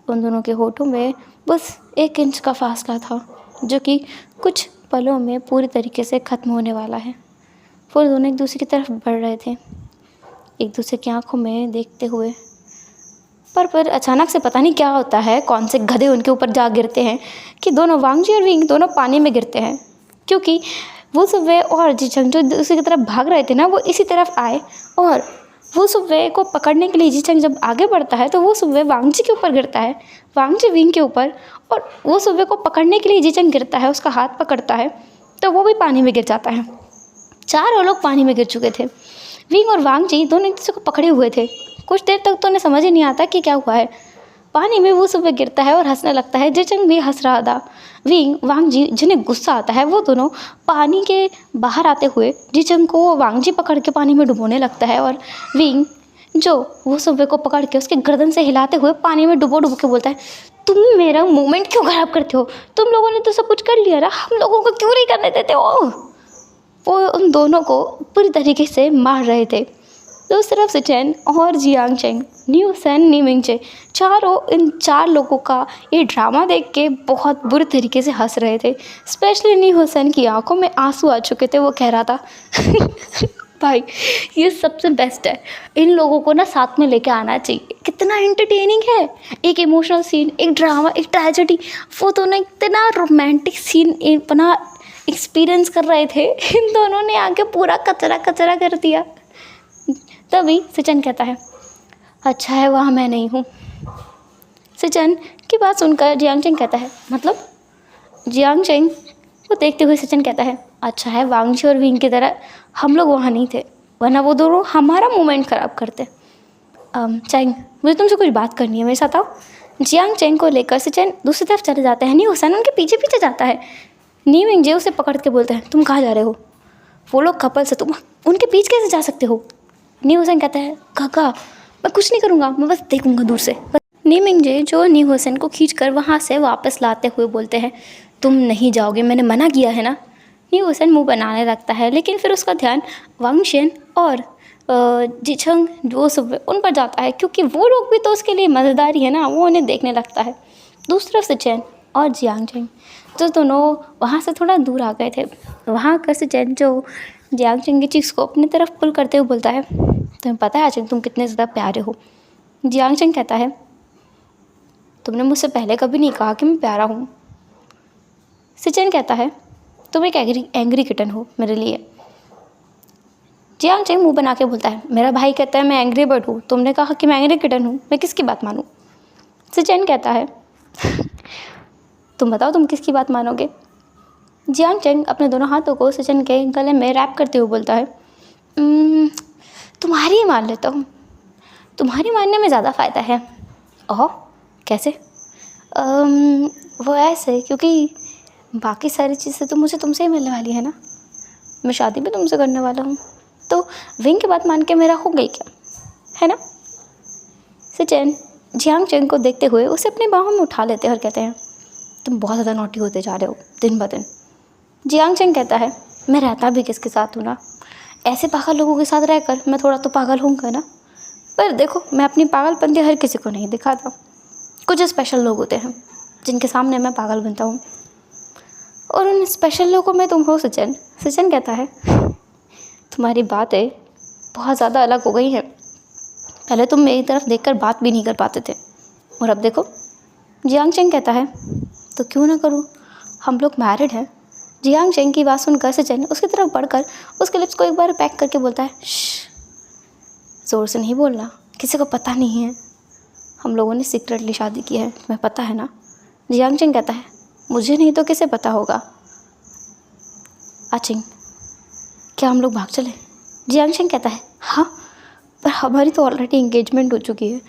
उन दोनों के होठों में बस 1 इंच का फासला था, जो कि कुछ पलों में पूरी तरीके से ख़त्म होने वाला है। वो दोनों एक दूसरे की तरफ बढ़ रहे थे, एक दूसरे की आंखों में देखते हुए। पर अचानक से पता नहीं क्या होता है, कौन से गधे उनके ऊपर जा गिरते हैं कि दोनों वांगजी और विंग दोनों पानी में गिरते हैं। क्योंकि वो सुबह और जीचंग जो दूसरी की तरफ भाग रहे थे ना, वो इसी तरफ आए और वो सुबह को पकड़ने के लिए जीचंग जब आगे बढ़ता है तो वो सुबह वांगजी के ऊपर गिरता है, वांगजी विंग के ऊपर, और वो सुबह को पकड़ने के लिए जीचंग गिरता है, उसका हाथ पकड़ता है तो वो भी पानी में गिर जाता है। चारों लोग पानी में गिर चुके थे। विंग और वांगजी दोनों एक दूसरे को पकड़े हुए थे। कुछ देर तक तो उन्हें समझ ही नहीं आता कि क्या हुआ है। पानी में वो सुबह गिरता है और हंसने लगता है। जीचंग भी हंस रहा था। विंग वांगजी जिन्हें गुस्सा आता है, वो दोनों पानी के बाहर आते हुए जीचंग को वांगजी पकड़ के पानी में डुबोने लगता है और विंग जो वो सुबह को पकड़ के उसके गर्दन से हिलाते हुए पानी में डुबो डुबो के बोलता है, तुम मेरा मोमेंट क्यों ख़राब करते हो? तुम लोगों ने तो सब कुछ कर लिया ना, हम लोगों को क्यों नहीं करने देते हो? वो उन दोनों को पूरी तरीके से मार रहे थे। दूसरी तरफ सिचेन और जियांग चेंग, न्यू सन, नीमिंगचे, चारों इन 4 लोगों का ये ड्रामा देख के बहुत बुरे तरीके से हंस रहे थे। स्पेशली न्यू सन की आंखों में आंसू आ चुके थे। वो कह रहा था भाई ये सबसे बेस्ट है, इन लोगों को ना साथ में लेके आना चाहिए। कितना एंटरटेनिंग है, एक इमोशनल सीन, एक ड्रामा, एक ट्रेजेडी, वो दोनों इतना रोमांटिक सीन अपना एक्सपीरियंस कर रहे थे। इन दोनों ने आके पूरा कचरा कचरा कर दिया। तभी सिचन कहता है, अच्छा है वहाँ मैं नहीं हूँ। सिचन की बात सुनकर जियांग चेंग कहता है, मतलब? जियांग चेंग को देखते हुए सिचन कहता है, अच्छा है वांगजी और विंग की तरह हम लोग वहाँ नहीं थे, वरना वो दोनों हमारा मोमेंट ख़राब करते। चेंग, मुझे तुमसे कुछ बात करनी है, मेरे साथ आओ। जियांग चेंग को लेकर सिचन दूसरी तरफ चले जाते हैं। नी हुसैन उनके पीछे पीछे जाता है। नी मिंगजे उसे पकड़ के बोलते हैं, तुम कहाँ जा रहे हो? वो लोग कपल से, तुम उनके पीछे कैसे जा सकते हो? नी हुसैन कहता है, काका मैं कुछ नहीं करूँगा, मैं बस देखूँगा दूर से। नी मिंगजे जो नी हुसैन को खींचकर वहाँ से वापस लाते हुए बोलते हैं, तुम नहीं जाओगे, मैंने मना किया है ना। नी हुसैन मुँह बनाने लगता है, लेकिन फिर उसका ध्यान वांगशन और जीचंग जो सब उन पर जाता है, क्योंकि वो लोग भी तो उसके लिए मज़ेदार ही है ना। वो उन्हें देखने लगता है। दूसरी तरफ सिचेन और जियांग चेंग जो दोनों वहाँ से थोड़ा दूर आ गए थे, वहाँ कर सिचेन जो जियांग चेंग की चीज़ को अपनी तरफ पुल करते हुए बोलता है, तुम्हें पता है आचेंग तुम कितने ज़्यादा प्यारे हो? जियांग चेंग कहता है, तुमने मुझसे पहले कभी नहीं कहा कि मैं प्यारा हूँ। सिचेन कहता है, तुम एक एंग्री किटन हो मेरे लिए। जियांग चेंग मुँह बना के बोलता है, मेरा भाई कहता है मैं एंग्री बर्ड हूँ, तुमने कहा कि मैं एंग्री किटन हूँ, मैं किसकी बात मानूँ? सिचेन कहता है, तुम बताओ तुम किसकी बात मानोगे? जियांग चेंग अपने दोनों हाथों को सचिन के गले में रैप करते हुए बोलता है, तुम्हारी ही मान लेता हूँ, तुम्हारी मानने में ज़्यादा फ़ायदा है। ओह कैसे? वो ऐसे क्योंकि बाकी सारी चीज़ें तो मुझे तुमसे ही मिलने वाली है ना, मैं शादी भी तुमसे करने वाला हूँ, तो विंग की बात मान के मेरा हो गई क्या, है ना? सचिन जियांग चेंग को देखते हुए उसे अपनी बाहों में उठा लेते हैं और कहते हैं, तुम बहुत ज़्यादा नॉटी होते जा रहे हो दिन ब दिन। जियांग चेंग कहता है, मैं रहता भी किसके साथ हूँ ना, ऐसे पागल लोगों के साथ रहकर मैं थोड़ा तो पागल होऊंगा ना। पर देखो मैं अपनी पागलपंती हर किसी को नहीं दिखाता, कुछ स्पेशल लोग होते हैं जिनके सामने मैं पागल बनता हूँ, और उन स्पेशल लोगों में तुम हो सचिन। सचिन कहता है, तुम्हारी बातें बहुत ज़्यादा अलग हो गई हैं, पहले तुम मेरी तरफ देखकर बात भी नहीं कर पाते थे और अब देखो। जियांग चेंग कहता है, तो क्यों ना करूँ, हम लोग मैरिड हैं। जियांग चेंग की बात सुनकर सचिन उसकी तरफ बढ़कर उसके लिप्स को एक बार पैक करके बोलता है, ज़ोर से नहीं बोलना, किसी को पता नहीं है, हम लोगों ने सीक्रेटली शादी की है, तुम्हें पता है ना। जियांग चेंग कहता है, मुझे नहीं तो किसे पता होगा। आचिंग क्या हम लोग भाग चले? जियांग चेंग कहता है, हाँ पर हमारी तो ऑलरेडी एंगेजमेंट हो चुकी है,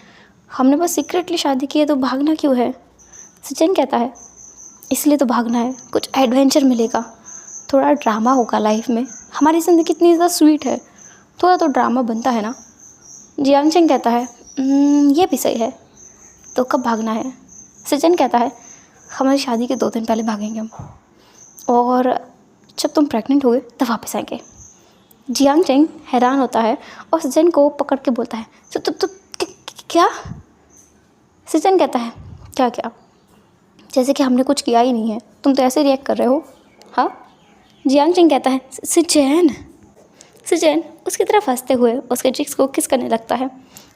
हमने बस सीक्रेटली शादी की है, तो भागना क्यों है? सचिन कहता है, इसलिए तो भागना है, कुछ एडवेंचर मिलेगा, थोड़ा ड्रामा होगा लाइफ में, हमारी ज़िंदगी इतनी ज़्यादा स्वीट है, थोड़ा तो ड्रामा बनता है ना। जियांग चेंग कहता है, ये भी सही है, तो कब भागना है? सचिन कहता है, हमारी शादी के 2 दिन पहले भागेंगे हम, और जब तुम प्रेग्नेंट हुए तब वापस आएंगे। जियांग चेंग हैरान होता है और सचिन को पकड़ के बोलता है, तो क्या? सचिन कहता है, क्या क्या? जैसे कि हमने कुछ किया ही नहीं है, तुम तो ऐसे रिएक्ट कर रहे हो। हाँ? जियांग चेंग कहता है, सचिन उसकी तरफ हंसते हुए उसके चिक्स को किस करने लगता है।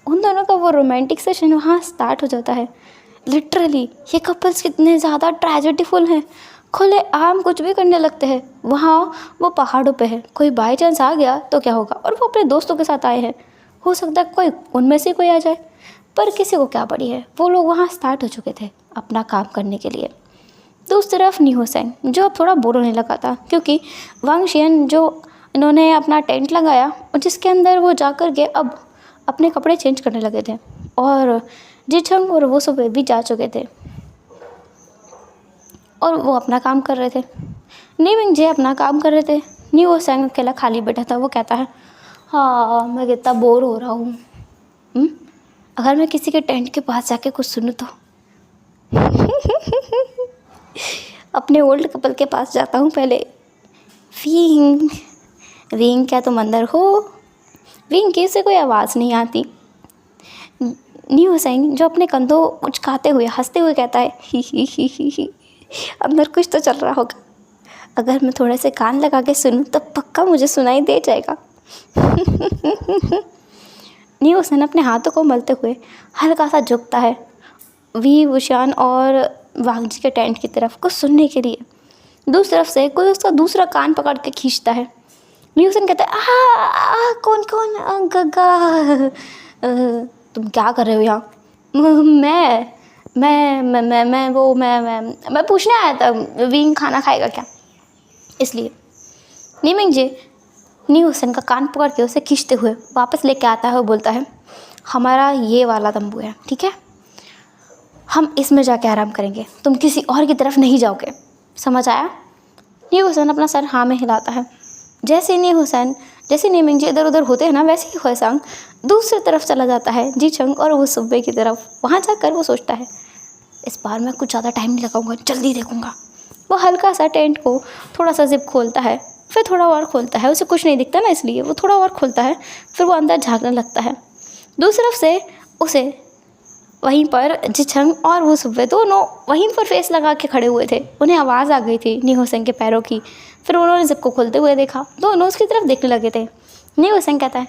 उन दोनों का वो रोमांटिक सेशन वहाँ स्टार्ट हो जाता है। लिटरली ये कपल्स कितने ज़्यादा ट्रेजेडीफुल हैं, खुले आम कुछ भी करने लगते हैं। वहाँ वो पहाड़ों पे है, कोई बाई चांस आ गया तो क्या होगा, और वो अपने दोस्तों के साथ आए हैं, हो सकता है कोई उनमें से कोई आ जाए, पर किसी को क्या पड़ी है, वो लोग वहाँ स्टार्ट हो चुके थे अपना काम करने के लिए। दूसरी तरफ न्यू सेंग जो अब थोड़ा बोर होने लगा था, क्योंकि वांग शियन जो इन्होंने अपना टेंट लगाया और जिसके अंदर वो जाकर के अब अपने कपड़े चेंज करने लगे थे, और जिचंग और वो सुबह भी जा चुके थे और वो अपना काम कर रहे थे। नीमिंग जे अपना काम कर रहे थे। न्यू सेंग अकेला खाली बैठा था। वो कहता है, हाँ मैं कितना बोर हो रहा हूँ, अगर मैं किसी के टेंट के पास जाके कुछ सुनूँ तो। अपने ओल्ड कपल के पास जाता हूँ पहले। विंग क्या तुम अंदर हो? विंग की से कोई आवाज़ नहीं आती। न्यू सेंग जो अपने कंधों उचकाते हुए हंसते हुए कहता है, ही अंदर कुछ तो चल रहा होगा, अगर मैं थोड़े से कान लगा के सुनूं तो पक्का मुझे सुनाई दे जाएगा। न्यू सेंग अपने हाथों को मलते हुए हल्का सा झुकता है वी वुशान और वांग जी के टेंट की तरफ कुछ सुनने के लिए। दूसरी तरफ से कोई उसका दूसरा कान पकड़ के खींचता है। न्यू सेंग कहता है, कौन गगा, तुम क्या कर रहे हो यहाँ? मैं पूछने आया था विंग खाना खाएगा क्या, इसलिए। नीमिंग जे न्यू सेंग का कान पकड़ के उसे खींचते हुए वापस लेके आता है और बोलता है, हमारा ये वाला तंबू है, ठीक है, हम इसमें जाके आराम करेंगे, तुम किसी और की तरफ नहीं जाओगे, समझ आया? न्यू सेंग अपना सर हाँ में हिलाता है। जैसे नीमिंग जी इधर उधर होते हैं ना, वैसे ही ह्वेसांग दूसरी तरफ चला जाता है जीचंग और वो सुबह की तरफ। वहाँ जाकर वो सोचता है, इस बार मैं कुछ ज़्यादा टाइम नहीं लगाऊंगा, जल्दी देखूंगा। वो हल्का सा टेंट को थोड़ा सा जिप खोलता है, फिर थोड़ा और खोलता है, उसे कुछ नहीं दिखता ना इसलिए वो थोड़ा और खोलता है, फिर वो अंदर झाँकने लगता है। दूसरी तरफ से उसे वहीं पर जिचंग और वो सुबह दोनों वहीं पर फेस लगा के खड़े हुए थे। उन्हें आवाज़ आ गई थी न्यू सेंग के पैरों की। फिर उन्होंने जिप को खोलते हुए देखा, दोनों उसकी तरफ देखने लगे थे। न्यू सेंग कहता है,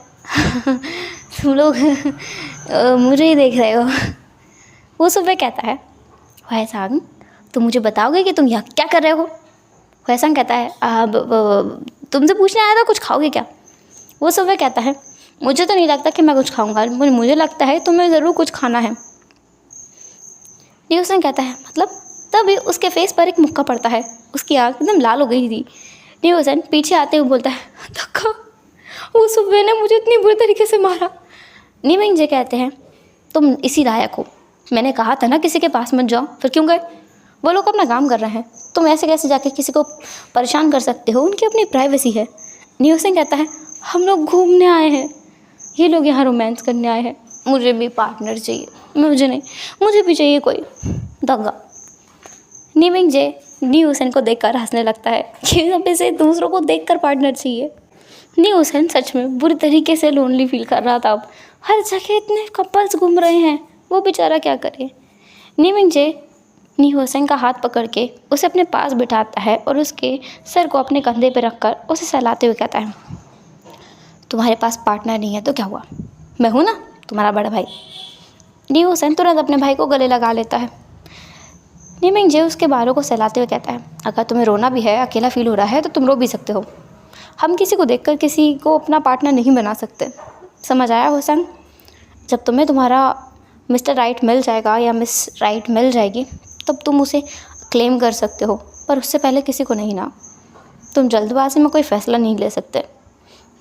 तुम लोग मुझे ही देख रहे हो। वो सुबह कहता है, ह्वेसांग तुम मुझे बताओगे कि तुम यहाँ क्या कर रहे हो? ह्वेसांग कहता है, तुमसे पूछने आया था कुछ खाओगे क्या? वो सुबह कहता है, मुझे तो नहीं लगता कि मैं कुछ खाऊंगा, मुझे लगता है तुम्हें ज़रूर कुछ खाना है। न्यू सेंग कहता है, मतलब तभी उसके फेस पर एक मुक्का पड़ता है। उसकी आँख एकदम लाल हो गई थी। न्यूसन पीछे आते हुए बोलता है, धक्का, वो सुबह ने मुझे इतनी बुरी तरीके से मारा। नीमिंग जे कहते हैं, तुम इसी लायक हो, मैंने कहा था ना किसी के पास मत जाओ, फिर क्यों गए? वो लोग अपना काम कर रहे हैं, तुम ऐसे कैसे जाके किसी को परेशान कर सकते हो? उनकी अपनी प्राइवेसी है। न्यूसन कहता है, हम लोग घूमने आए हैं, ये लोग यहाँ रोमांस करने आए हैं, मुझे भी पार्टनर चाहिए। मुझे नहीं, मुझे भी चाहिए कोई दंगा। नीमिंग जे न्यूसन को देखकर हंसने लगता है कि अब इसे दूसरों को देखकर पार्टनर चाहिए। न्यूसन सच में बुरी तरीके से लोनली फील कर रहा था। अब हर जगह इतने कपल्स घूम रहे हैं, वो बेचारा क्या करे। नीमिंग जे न्यूसन का हाथ पकड़ के उसे अपने पास बिठाता है और उसके सर को अपने कंधे पर रखकर उसे सहलाते हुए कहता है, तुम्हारे पास पार्टनर नहीं है तो क्या हुआ, मैं हूँ ना तुम्हारा बड़ा भाई। न्यूसन तुरंत अपने भाई को गले लगा लेता है। नीमिंग जे उसके बालों को सहलाते हुए कहता है, अगर तुम्हें रोना भी है, अकेला फील हो रहा है तो तुम रो भी सकते हो। हम किसी को देखकर किसी को अपना पार्टनर नहीं बना सकते, समझ आया होसन? जब तुम्हें तुम्हारा मिस्टर राइट मिल जाएगा या मिस राइट मिल जाएगी तब तुम उसे क्लेम कर सकते हो, पर उससे पहले किसी को नहीं ना। तुम जल्दबाजी में कोई फ़ैसला नहीं ले सकते।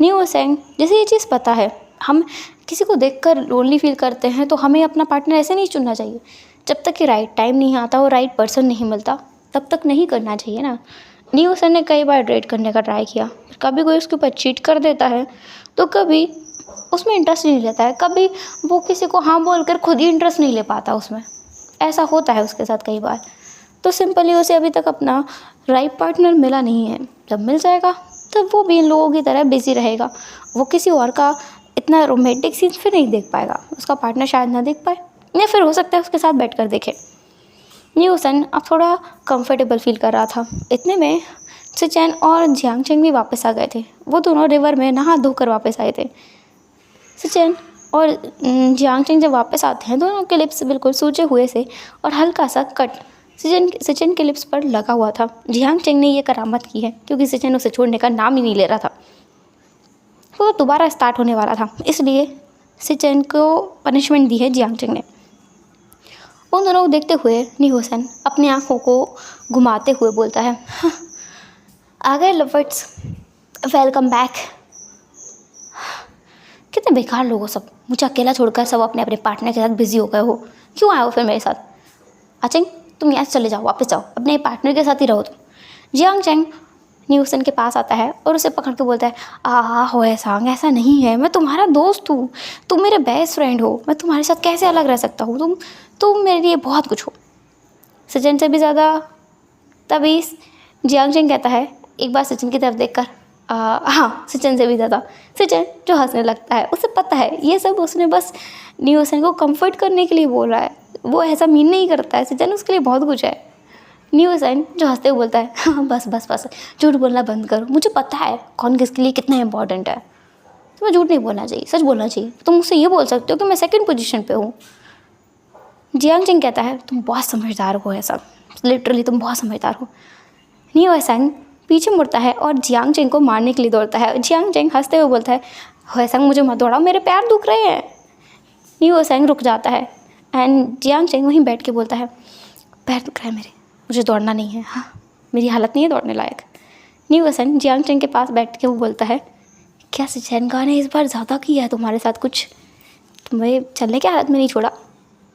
न्यूसन जैसे ये चीज़ पता है, हम किसी को देखकर लोनली फील करते हैं तो हमें अपना पार्टनर ऐसे नहीं चुनना चाहिए। जब तक कि राइट टाइम नहीं आता और राइट पर्सन नहीं मिलता तब तक नहीं करना चाहिए ना। न्यूसन ने कई बार डेट करने का ट्राई किया, कभी कोई उसके ऊपर चीट कर देता है तो कभी उसमें इंटरेस्ट नहीं लेता है, कभी वो किसी को हाँ बोलकर खुद ही इंटरेस्ट नहीं ले पाता उसमें। ऐसा होता है उसके साथ कई बार। तो सिंपली उसे अभी तक अपना राइट पार्टनर मिला नहीं है। जब मिल जाएगा तब वो भी इन लोगों की तरह बिजी रहेगा। वो किसी और का इतना रोमांटिक सीन फिर नहीं देख पाएगा, उसका पार्टनर शायद ना देख पाए, या फिर हो सकता है उसके साथ बैठ कर देखे। न्यूसन अब थोड़ा कंफर्टेबल फील कर रहा था। इतने में सिचेन और जियांग चेंग भी वापस आ गए थे। वो दोनों रिवर में नहा धोकर वापस आए थे। सिचेन और जियांग चेंग जब वापस आते हैं दोनों के लिप्स बिल्कुल सूजे हुए से और हल्का सा कट सिचेन के लिप्स पर लगा हुआ था। जियांग चेंग ने ये करामत की है क्योंकि सिचेन उसे छोड़ने का नाम ही नहीं ले रहा था। वो दोबारा स्टार्ट होने वाला था, इसलिए सिचेन को पनिशमेंट दी है जियांग चेंग ने। उन दोनों को देखते हुए न्यूसन अपनी आंखों को घुमाते हुए बोलता है, आ गए लवर्स, वेलकम बैक। कितने बेकार लोग हो सब, मुझे अकेला छोड़कर सब अपने अपने पार्टनर के साथ बिजी हो गए हो। क्यों आए हो फिर मेरे साथ? अचेंग तुम यहाँ से चले जाओ, वापस जाओ, अपने पार्टनर के साथ ही रहो तुम। जियांग चेंग न्यूसन के पास आता है और उसे पकड़ के बोलता है, हो सांग, ऐसा नहीं है, मैं तुम्हारा दोस्त हूँ, तुम मेरे बेस्ट फ्रेंड हो, मैं तुम्हारे साथ कैसे अलग रह सकता हूँ, तुम मेरे लिए बहुत कुछ हो, सचिन से भी ज़्यादा। तभी जियांग चेंग कहता है एक बार सचिन की तरफ देखकर, हाँ सचिन से भी ज़्यादा। सचिन जो हंसने लगता है, उसे पता है ये सब उसने बस न्यूसन को कंफर्ट करने के लिए बोल रहा है, वो ऐसा मीन नहीं करता है। सचिन उसके लिए बहुत कुछ है। न्यूसन जो हंसते हुए बोलता है, हाँ बस बस बस, झूठ बोलना बंद करो, मुझे पता है कौन किसके लिए कितना इंपॉर्टेंट है। तुम्हें झूठ नहीं बोलना चाहिए, सच बोलना चाहिए। तुम मुझसे ये बोल सकते हो कि मैं सेकंड पोजीशन पे हूँ। जियांग चेंग कहता है, तुम बहुत समझदार हो, ऐसा लिटरली तुम बहुत समझदार हो। न्यूसन पीछे मुड़ता है और जियांग चेंग को मारने के लिए दौड़ता है। जियांग चेंग हंसते हुए बोलता है, होएसंग मुझे मत दौड़ाओ, मेरे पैर दुख रहे हैं। न्यूसन रुक जाता है एंड जियांग चेंग वहीं बैठ के बोलता है, पैर दुख रहे हैं मेरे, मुझे दौड़ना नहीं है, हाँ मेरी हालत नहीं है दौड़ने लायक। न्यूसन जियांग चेंग के पास बैठ के वो बोलता है, क्या सिचेनगा ने इस बार ज़्यादा किया है तुम्हारे साथ कुछ, तुम्हें चलने की हालत में नहीं छोड़ा।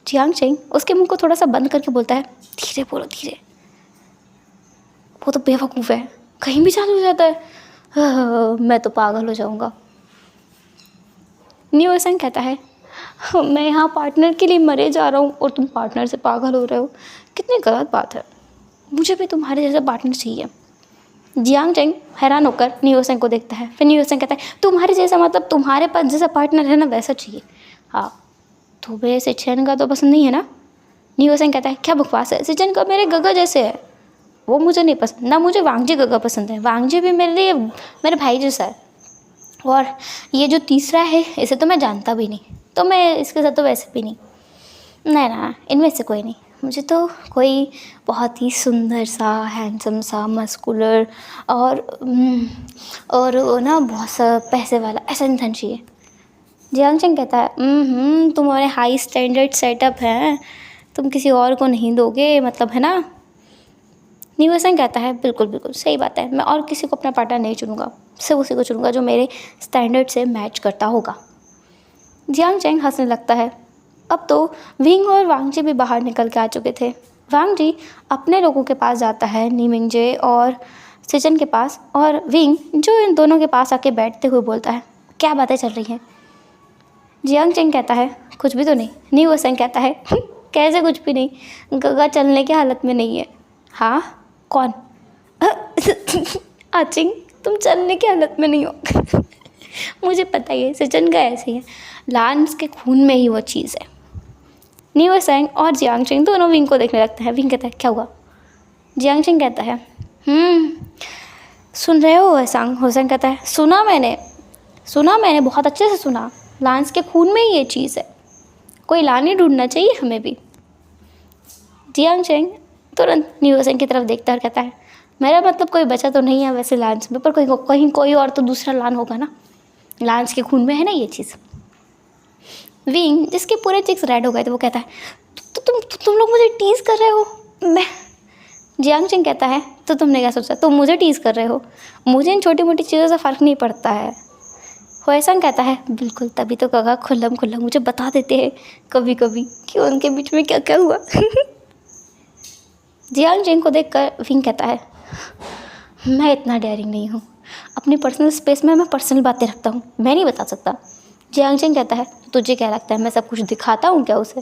जियांग चेंग उसके मुंह को थोड़ा सा बंद करके बोलता है, धीरे बोलो धीरे, वो तो बेवकूफ़ है, कहीं भी चालू हो जाता है, मैं तो पागल हो जाऊंगा। न्यूसन कहता है, मैं यहाँ पार्टनर के लिए मरे जा रहा हूँ और तुम पार्टनर से पागल हो रहे हो, कितनी गलत बात है, मुझे भी तुम्हारे जैसा पार्टनर चाहिए। जियांग चेंग हैरान होकर न्यूसन को देखता है, फिर न्यूसन कहता है, तुम्हारे जैसा मतलब तुम्हारे पास जैसा पार्टनर है ना वैसा चाहिए। हाँ तुम्हें सिचेन का तो पसंद नहीं है ना? न्यूसन कहता है, क्या बकवास है, सिचेन का मेरे गगा जैसे है, वो मुझे नहीं पसंद, ना मुझे वांगजी गगा पसंद है, वांगजी भी मेरे लिए मेरे भाई जैसा है, और ये जो तीसरा है इसे तो मैं जानता भी नहीं, तो मैं इसके साथ तो वैसे भी नहीं, ना इनमें से कोई नहीं, मुझे तो कोई बहुत ही सुंदर सा, हैंडसम सा, मस्कुलर और ना बहुत सा पैसे वाला ऐसा इंसान चाहिए। जियांग चेंग कहता है, तुम्हारे हाई स्टैंडर्ड सेटअप हैं, तुम किसी और को नहीं दोगे मतलब, है ना? न्यूसन कहता है बिल्कुल बिल्कुल सही बात है, मैं और किसी को अपना पार्टनर नहीं चुनूंगा, सिर्फ उसी को चुनूंगा जो मेरे स्टैंडर्ड से मैच करता होगा। जियांग चेंग हंसने लगता है। अब तो विंग और वांग जी भी बाहर निकल के आ चुके थे। वांग जी अपने लोगों के पास जाता है, नीमिंगजे और सिचन के पास, और विंग जो इन दोनों के पास आके बैठते हुए बोलता है, क्या बातें चल रही हैं? जियांग चेंग कहता है कुछ भी तो नहीं। न्यूसन कहता है कैसे कुछ भी नहीं, गगा चलने की हालत में नहीं है। हाँ कौन? आचिंग तुम चलने की हालत में नहीं हो। मुझे पता ही है, सिचन का ऐसे ही है, लांस के खून में ही वो चीज़ है। न्यूसन और जियांग चेंग दोनों विंग को देखने लगते हैं। विंग कहता है क्या हुआ? जियांग चेंग कहता है सुन रहे हो होसांग? होसांग कहता है सुना मैंने बहुत अच्छे से सुना, लांस के खून में ही ये चीज़ है, कोई लानी ढूंढना चाहिए हमें भी। जियांग चेंग तुरंत न्यूसन की तरफ देखता है और कहता है मेरा मतलब कोई बचा तो नहीं है वैसे लांस में, पर कहीं कोई और तो दूसरा लान होगा ना, लांस के खून में है ना ये चीज़। विंग जिसके पूरे चिक्स रेड हो गए थे वो कहता है तुम लोग मुझे टीज़ कर रहे हो? मैं जियांग चेंग कहता है तो तुमने क्या सोचा, तुम मुझे टीज़ कर रहे हो? मुझे इन छोटी मोटी चीज़ों से फ़र्क नहीं पड़ता है। होएसंग कहता है बिल्कुल, तभी तो गगा खुल्लम खुल्ला मुझे बता देते हैं कभी कभी कि उनके बीच में क्या क्या हुआ। जियांग चेंग को देखकर विंग कहता है मैं इतना डेयरिंग नहीं हूँ, अपनी पर्सनल स्पेस में मैं पर्सनल बातें रखता हूँ, मैं नहीं बता सकता। जियांग चेंग कहता है तुझे क्या लगता है मैं सब कुछ दिखाता हूँ क्या उसे?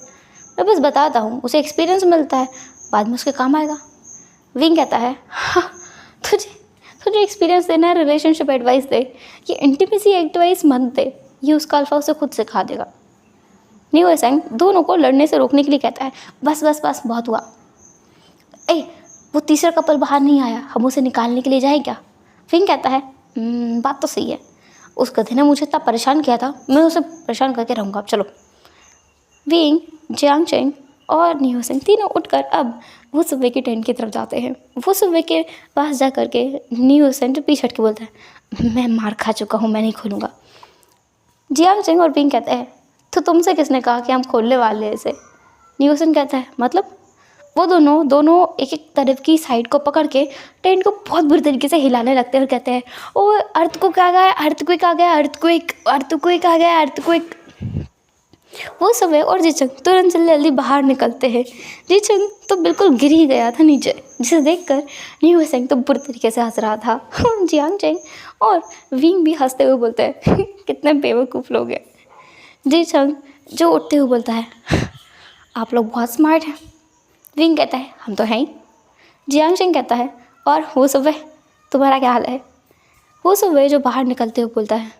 मैं बस बताता हूँ, उसे एक्सपीरियंस मिलता है, बाद में उसके काम आएगा। विंग कहता है हाँ तुझे एक्सपीरियंस देना है, रिलेशनशिप एडवाइस दे, ये इंटीमेसी एडवाइस मत दे, ये उसका अल्फा उसे खुद सिखा देगा। न्यूसन दोनों को लड़ने से रोकने के लिए कहता है बस बहुत हुआ। वो तीसरा कपल बाहर नहीं आया, हम उसे निकालने के लिए जाएं क्या? विंग कहता है बात तो सही है, उस गधे ने मुझे इतना परेशान किया था, मैं उसे परेशान करके रहूँगा, चलो। विंग, जियांग चेंग और न्यूसन तीनों उठकर अब वो सुबह की टेंट की तरफ जाते हैं। वो सुबह के पास जा कर के न्यूसन जो पीछे हट के बोलता है मैं मार खा चुका हूँ, मैं नहीं खोलूँगा। जियांग चेंग और विंग कहते हैं तो तुमसे किसने कहा कि हम खोलने वाले हैं इसे? न्यूसन कहता है मतलब? वो दोनों एक एक तरफ की साइड को पकड़ के टेंट को बहुत बुरी तरीके से हिलाने लगते हैं और कहते हैं ओ अर्थक्वेक आ गया, अर्थक्वेक आ गया, अर्थक्वेक आ गया, अर्थक्वेक। वो सुबह और जिचंग तुरंत जल्दी बाहर निकलते हैं। जिचंग तो बिल्कुल गिर ही गया था नीचे, जिसे देखकर न्यूसन तो बुरी तरीके से हंस रहा था। जियांग चेंग और विंग भी हंसते हुए बोलते हैं कितने बेवकूफ़ लोग हैं। जिचंग जो उठते हुए बोलता है आप लोग बहुत स्मार्ट हैं। विंग कहता है हम तो हैं ही। जियांग चेंग कहता है और वो सुबह तुम्हारा क्या हाल है? वो सुबह जो बाहर निकलते हुए बोलता है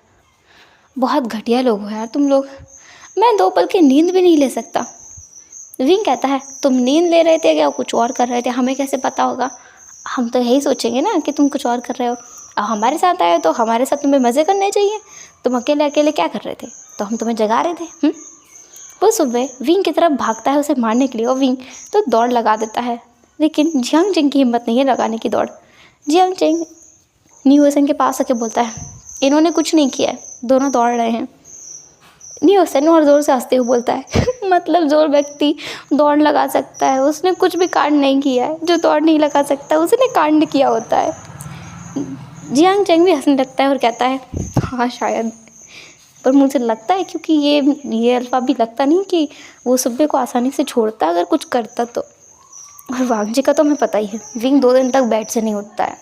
बहुत घटिया लोग हो यार तुम लोग, मैं 2 पल की नींद भी नहीं ले सकता। विंग कहता है तुम नींद ले रहे थे क्या, कुछ और कर रहे थे, हमें कैसे पता होगा? हम तो यही सोचेंगे ना कि तुम कुछ और कर रहे हो। अब हमारे साथ आए तो हमारे साथ तुम्हें मज़े करने चाहिए, तुम अकेले अकेले क्या कर रहे थे, तो हम तुम्हें जगा रहे थे। वो सुबह विंग की तरफ भागता है उसे मारने के लिए, और विंग तो दौड़ लगा देता है, लेकिन जियांग चेंग की हिम्मत नहीं है लगाने की दौड़। जियांग चेंग न्यूसन के पास आके बोलता है इन्होंने कुछ नहीं किया है, दोनों दौड़ रहे हैं। न्यूसन और ज़ोर से हंसते हुए बोलता है मतलब जो व्यक्ति दौड़ लगा सकता है उसने कुछ भी कांड नहीं किया है, जो दौड़ नहीं लगा सकता उसने कांड किया होता है। जियांग चेंग भी हंसने लगता है और कहता है हाँ शायद, पर मुझे लगता है क्योंकि ये अल्फा भी लगता नहीं कि वो सुबह को आसानी से छोड़ता अगर कुछ करता तो। और वांग जी का तो हमें पता ही है, विंग 2 दिन तक बेड से नहीं उठता है।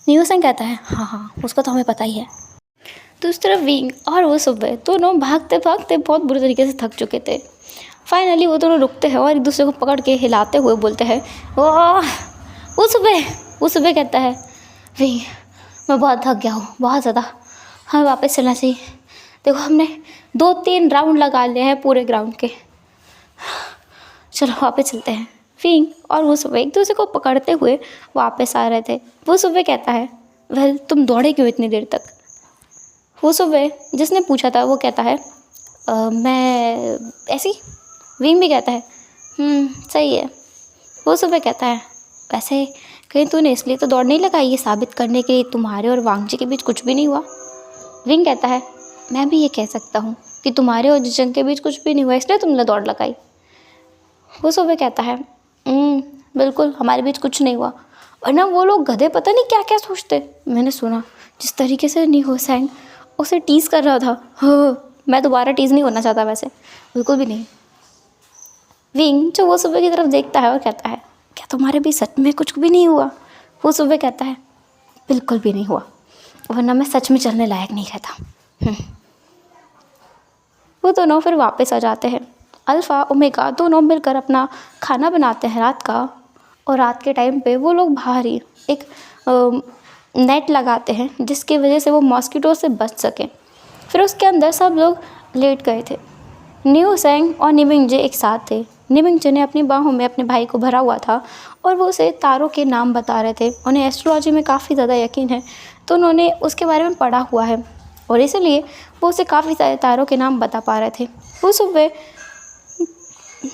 न्यूसन कहता है हाँ उसका तो हमें पता ही है। दूसरी तरफ विंग और वो सुबह दोनों भागते भागते बहुत बुरी तरीके से थक चुके थे। फाइनली वो दोनों रुकते हैं और एक दूसरे को पकड़ के हिलाते हुए बोलते हैं वो सुबह कहता है विंग मैं बहुत थक गया हूँ, बहुत ज़्यादा, हमें वापस चलना चाहिए। देखो हमने 2-3 राउंड लगा लिए हैं पूरे ग्राउंड के, चलो वापस चलते हैं। विंग और वो सुबह एक दूसरे को पकड़ते हुए वापस आ रहे थे। वो सुबह कहता है वेल तुम दौड़े क्यों इतनी देर तक? वो सुबह जिसने पूछा था वो कहता है मैं ऐसी। विंग भी कहता है सही है। वो सुबह कहता है वैसे कहीं तूने इसलिए तो दौड़ नहीं लगाई ये साबित करने के लिए तुम्हारे और वांग जी के बीच कुछ भी नहीं हुआ? विंग कहता है मैं भी ये कह सकता हूँ कि तुम्हारे और जिचंग के बीच कुछ भी नहीं हुआ इसलिए तुमने दौड़ लगाई। वो सुबह कहता है बिल्कुल हमारे बीच कुछ नहीं हुआ। और ना वो लोग गधे पता नहीं क्या क्या सोचते। मैंने सुना जिस तरीके से नीहो सैंग उसे टीज़ कर रहा था, हाँ मैं दोबारा टीज़ नहीं होना चाहता वैसे, बिल्कुल भी नहीं। विंग जो वो सुबह की तरफ देखता है और कहता है क्या तुम्हारे भी सच में कुछ भी नहीं हुआ? वो सुबह कहता है बिल्कुल भी नहीं हुआ, वरना मैं सच में चलने लायक नहीं रहता। वो दोनों फिर वापस आ जाते हैं। अल्फ़ा ओमेगा दोनों मिलकर अपना खाना बनाते हैं रात का। और रात के टाइम पे वो लोग बाहर ही एक नेट लगाते हैं जिसकी वजह से वो मॉस्किटो से बच सकें। फिर उसके अंदर सब लोग लेट गए थे। न्यू सैंग और निमिंगजे एक साथ थे। निमिंगजे ने अपनी बाहों में अपने भाई को भरा हुआ था और वो उसे तारों के नाम बता रहे थे। उन्हें एस्ट्रोलॉजी में काफ़ी ज़्यादा यकीन है, तो उन्होंने उसके बारे में पढ़ा हुआ है और इसलिए वो उसे काफ़ी सारे तारों के नाम बता पा रहे थे। वो सुबह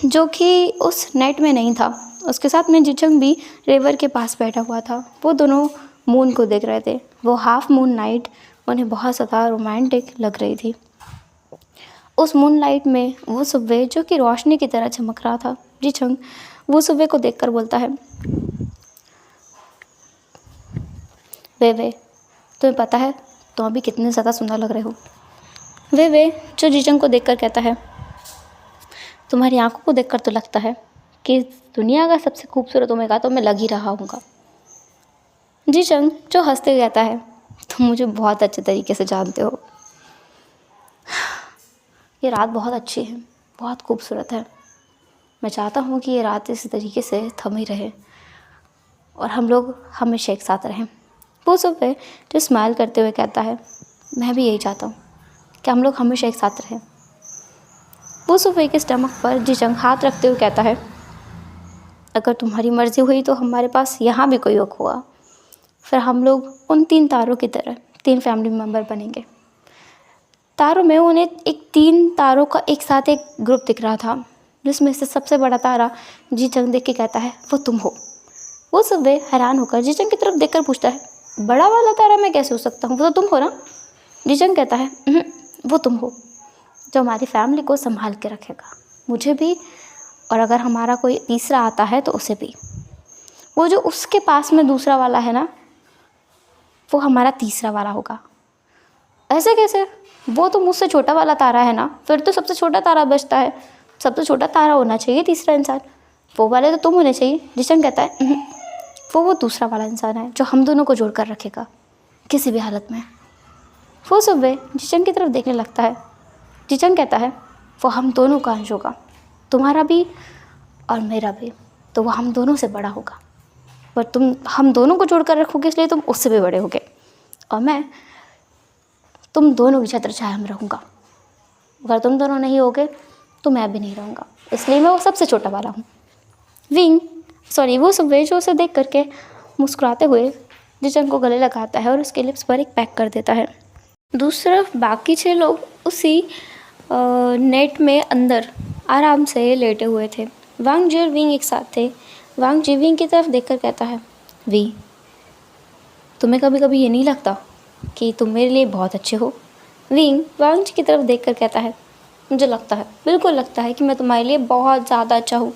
जो कि उस नेट में नहीं था, उसके साथ में जिचंग भी रिवर के पास बैठा हुआ था। वो दोनों मून को देख रहे थे। वो हाफ मून नाइट उन्हें बहुत ज़्यादा रोमांटिक लग रही थी। उस मून लाइट में वो सुबह जो कि रोशनी की तरह चमक रहा था। जिचंग वो सुबह को देखकर बोलता है वे तुम्हें पता है तुम अभी कितने ज़्यादा सुंदर लग रहे हो। वे जो जिचंग को देखकर कहता है तुम्हारी आंखों को देखकर तो लगता है कि दुनिया का सबसे खूबसूरत ओमेगा तो मैं लग ही रहा हूँगा। जिचंग जो हंसते कहता है तुम मुझे बहुत अच्छे तरीके से जानते हो। ये रात बहुत अच्छी है, बहुत खूबसूरत है। मैं चाहता हूँ कि ये रात इस तरीके से थमी रहे और हम लोग हमेशा एक साथ रहें। वो सुबह जो स्माइल करते हुए कहता है मैं भी यही चाहता हूँ कि हम लोग हमेशा एक साथ रहें। वो सुबह के स्टमक पर जिचंग हाथ रखते हुए कहता है अगर तुम्हारी मर्ज़ी हुई तो हमारे पास यहाँ भी कोई वक्त होगा, फिर हम लोग उन 3 तारों की तरह 3 फैमिली मेम्बर बनेंगे। तारों में उन्हें एक 3 तारों का एक साथ एक ग्रुप दिख रहा था, जिसमें से सबसे बड़ा तारा जिचंग देख के कहता है वो तुम हो। वो सुबह हैरान होकर जिचंग की तरफ देखकर पूछता है बड़ा वाला तारा मैं कैसे हो सकता हूँ, वो तो तुम हो ना। जिचंग कहता है वो तुम हो जो हमारी फैमिली को संभाल के रखेगा, मुझे भी, और अगर हमारा कोई तीसरा आता है तो उसे भी। वो जो उसके पास में दूसरा वाला है ना, वो हमारा तीसरा वाला होगा। ऐसे कैसे? वो तो मुझसे छोटा वाला तारा है ना, फिर तो सबसे छोटा तारा बचता है। सबसे छोटा तारा होना चाहिए तीसरा इंसान, वो वाले तो तुम होने चाहिए। जिचंग कहता है वो दूसरा वाला इंसान है जो हम दोनों को जोड़ कर रखेगा किसी भी हालत में। वो सुबह जिचंग की तरफ देखने लगता है। जिचंग कहता है वो हम दोनों का अंश होगा, तुम्हारा भी और मेरा भी, तो वो हम दोनों से बड़ा होगा। पर तुम हम दोनों को जोड़ कर रखोगे इसलिए तुम उससे भी बड़े होगे, और मैं तुम दोनों की छत्र छाया में रहूँगा। अगर तुम दोनों नहीं होगे तो मैं भी नहीं रहूँगा, इसलिए मैं वो सबसे छोटा वाला हूँ। वो सुबह जो उसे देख करके मुस्कुराते हुए जिचंग को गले लगाता है और उसके लिप्स पर एक पैक कर देता है। दूसरी तरफ बाकी 6 लोग उसी नेट में अंदर आराम से लेटे हुए थे। वांग जी और विंग एक साथ थे। वांग जी विंग की तरफ देखकर कहता है वी, तुम्हें कभी कभी ये नहीं लगता कि तुम मेरे लिए बहुत अच्छे हो? विंग वांग जी की तरफ देखकर कहता है मुझे लगता है, बिल्कुल लगता है कि मैं तुम्हारे लिए बहुत ज़्यादा अच्छा हूँ।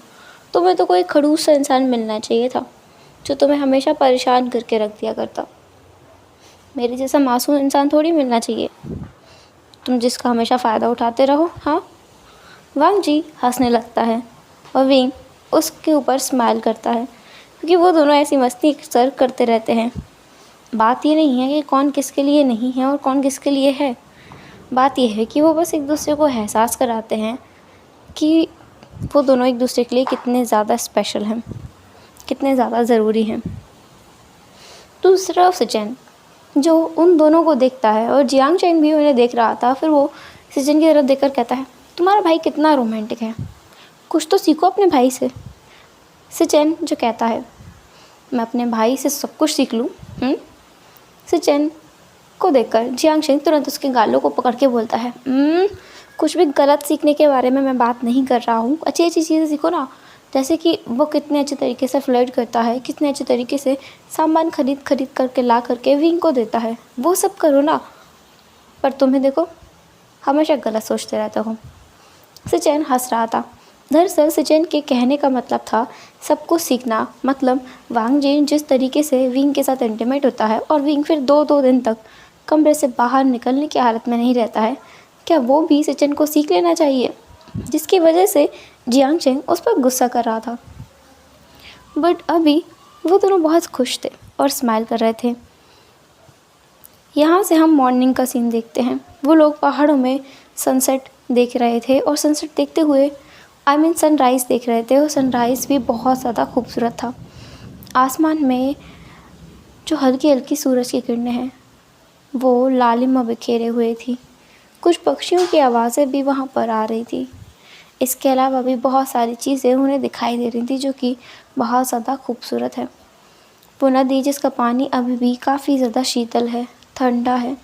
तुम्हें तो कोई खड़ूस सा इंसान मिलना चाहिए था जो तुम्हें हमेशा परेशान करके रख दिया करता। मेरे जैसा मासूम इंसान थोड़ी मिलना चाहिए तुम जिसका हमेशा फ़ायदा उठाते रहो। हाँ, वांग जी हंसने लगता है और विंग उसके ऊपर स्माइल करता है, क्योंकि वो दोनों ऐसी मस्ती अक्सर करते रहते हैं। बात ये नहीं है कि कौन किसके लिए नहीं है और कौन किसके लिए है, बात यह है कि वो बस एक दूसरे को एहसास कराते हैं कि वो दोनों एक दूसरे के लिए कितने ज़्यादा स्पेशल हैं, कितने ज़्यादा ज़रूरी हैं। दूसरा सिचेन जो उन दोनों को देखता है और जियांग चेंग भी उन्हें देख रहा था। फिर वो सिचेन की तरफ देखकर कहता है तुम्हारा भाई कितना रोमांटिक है, कुछ तो सीखो अपने भाई से। सिचेन जो कहता है मैं अपने भाई से सब कुछ सीख लूँ। सिचेन को देखकर जियांग चेंग तुरंत उसके गालों को पकड़ के बोलता है कुछ भी गलत सीखने के बारे में मैं बात नहीं कर रहा हूँ, अच्छी अच्छी चीज़ें सीखो ना। जैसे कि वो कितने अच्छे तरीके से फ्लर्ट करता है, कितने अच्छे तरीके से सामान खरीद करके ला करके विंग को देता है, वो सब करो ना। पर तुम्हें देखो हमेशा गलत सोचते रहते हो। सिचेन हंस रहा था दरअसल सिचेन के कहने का मतलब था सब कुछ सीखना, मतलब वांग जी जिस तरीके से विंग के साथ इंटीमेट होता है और विंग फिर 2-2 दिन तक कमरे से बाहर निकलने की हालत में नहीं रहता है, क्या वो भी सिचेन को सीख लेना चाहिए? जिसकी वजह से जियांग चेंग उस पर गुस्सा कर रहा था। बट अभी वो दोनों बहुत खुश थे और स्माइल कर रहे थे। यहाँ से हम मॉर्निंग का सीन देखते हैं। वो लोग पहाड़ों में सनसेट देख रहे थे और सनसेट देखते हुए सनराइज़ देख रहे थे और सनराइज़ भी बहुत ज़्यादा खूबसूरत था। आसमान में जो हल्की हल्की सूरज की किरणें हैं वो लालिमा बिखेरे हुए थी। कुछ पक्षियों की आवाज़ें भी वहाँ पर आ रही थी। इसके अलावा भी बहुत सारी चीज़ें उन्हें दिखाई दे रही थी जो कि बहुत ज़्यादा खूबसूरत है। वो नदी जिसका पानी अभी भी काफ़ी ज़्यादा शीतल है, ठंडा है,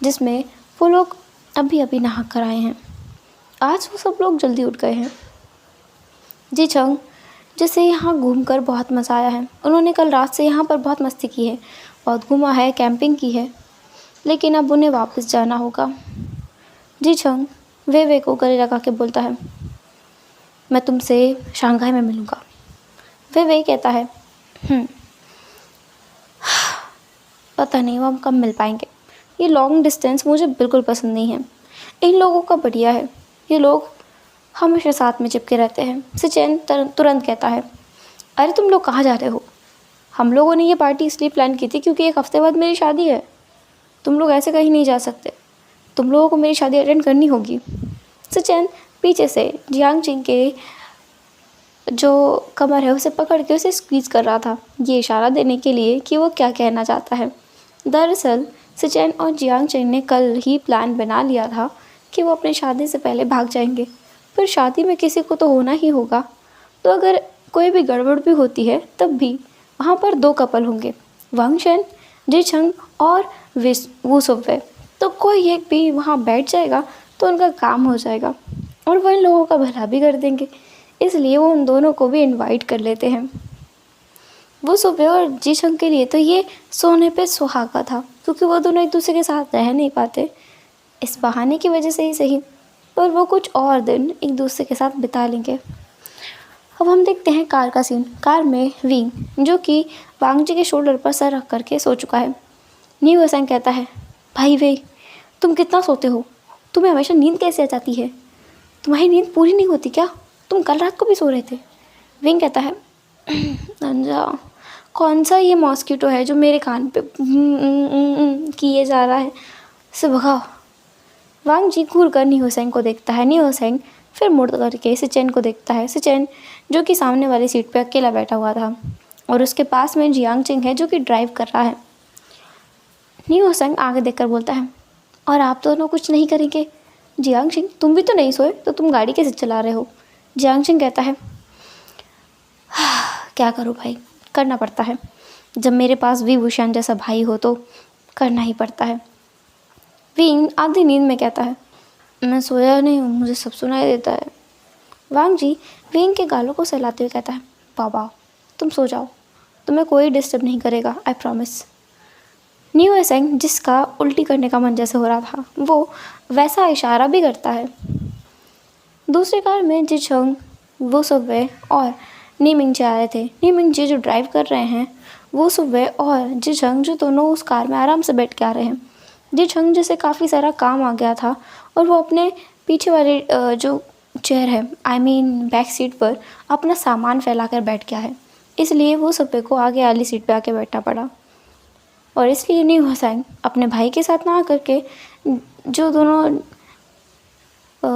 जिसमें वो लोग अभी अभी नहा कर आए हैं। आज वो सब लोग जल्दी उठ गए हैं। जी चंग, जिसे यहाँ घूमकर बहुत मज़ा आया है। उन्होंने कल रात से यहाँ पर बहुत मस्ती की है, बहुत घूमा है, कैंपिंग की है, लेकिन अब उन्हें वापस जाना होगा। जी चंग वे को गले लगा के बोलता है, मैं तुमसे शंघाई में मिलूँगा। वे कहता है, पता नहीं वो हम कब मिल पाएंगे। ये लॉन्ग डिस्टेंस मुझे बिल्कुल पसंद नहीं है। इन लोगों का बढ़िया है, ये लोग हमेशा साथ में चिपके रहते हैं। सिचेन तुरंत कहता है, अरे तुम लोग कहाँ जा रहे हो? हम लोगों ने ये पार्टी इसलिए प्लान की थी क्योंकि 1 हफ्ते बाद मेरी शादी है। तुम लोग ऐसे कहीं नहीं जा सकते, तुम लोगों को मेरी शादी अटेंड करनी होगी। सिचेन पीछे से जियांग चिंग के जो कमर है उसे पकड़ के उसे स्क्वीज़ कर रहा था, ये इशारा देने के लिए कि वो क्या कहना चाहता है। दरअसल सिचेन और जियांग चेन ने कल ही प्लान बना लिया था कि वो अपनी शादी से पहले भाग जाएंगे, पर शादी में किसी को तो होना ही होगा, तो अगर कोई भी गड़बड़ भी होती है तब भी वहाँ पर 2 कपल होंगे, वांग शेन, जी छंग और वू सुवे। तो कोई एक भी वहाँ बैठ जाएगा तो उनका काम हो जाएगा और वो इन लोगों का भला भी कर देंगे। इसलिए वो उन दोनों को भी इनवाइट कर लेते हैं। वो सुबह और जी छंग के लिए तो ये सोने पे सुहागा था, क्योंकि वो दोनों एक दूसरे के साथ रह नहीं पाते, इस बहाने की वजह से ही सही, पर वो कुछ और दिन एक दूसरे के साथ बिता लेंगे। अब हम देखते हैं कार का सीन। कार में विंग, जो कि वांग जी के शोल्डर पर सर रख करके सो चुका है। न्यू असंग कहता है, भाई वे तुम कितना सोते हो? तुम्हें हमेशा नींद कैसे आ जाती है? तुम्हारी नींद पूरी नहीं होती क्या? तुम कल रात को भी सो रहे थे। विंग कहता है, अंजा, कौन सा ये मॉस्किटो है जो मेरे कान पे किए जा रहा है, इसे भगाओ। वांग जी घूर कर न्यू सेंग को देखता है। न्यू सेंग फिर मुड़ करके सिचेन को देखता है। सिचेन जो कि सामने वाली सीट पे अकेला बैठा हुआ था और उसके पास में जियांग चिंग है जो कि ड्राइव कर रहा है। न्यू सेंग आगे देखकर बोलता है, और आप दोनों कुछ नहीं करेंगे? जियांग चिंग तुम भी तो नहीं सोए, तो तुम गाड़ी कैसे चला रहे हो? जियांग चिंग कहता है, क्या करूँ भाई, करना पड़ता है। जब मेरे पास वी भूषण जैसा भाई हो तो करना ही पड़ता है। विंग आधी नींद में कहता है, मैं सोया नहीं हूँ, मुझे सब सुनाई देता है। वांग जी विंग के गालों को सहलाते हुए कहता है, बाबा तुम सो जाओ, तुम्हें कोई डिस्टर्ब नहीं करेगा, आई प्रॉमिस। न्यू एसेंग, जिसका उल्टी करने का मन जैसे हो रहा था, वो वैसा इशारा भी करता है। दूसरी कार में जी छंग, वो सुबह और नीमिंग जी आ रहे थे। नीमिंग जी जो ड्राइव कर रहे हैं, वो सुबह और जी छंग जो दोनों उस कार में आराम से बैठ के आ रहे हैं। जी छंग जैसे काफ़ी सारा काम आ गया था और वो अपने पीछे वाले जो चेयर है, बैक सीट पर अपना सामान फैला कर बैठ गया है, इसलिए वो सुबह को आगे वाली सीट पे आके बैठना पड़ा। और इसलिए न्यू हुसैन अपने भाई के साथ ना आकर के जो दोनों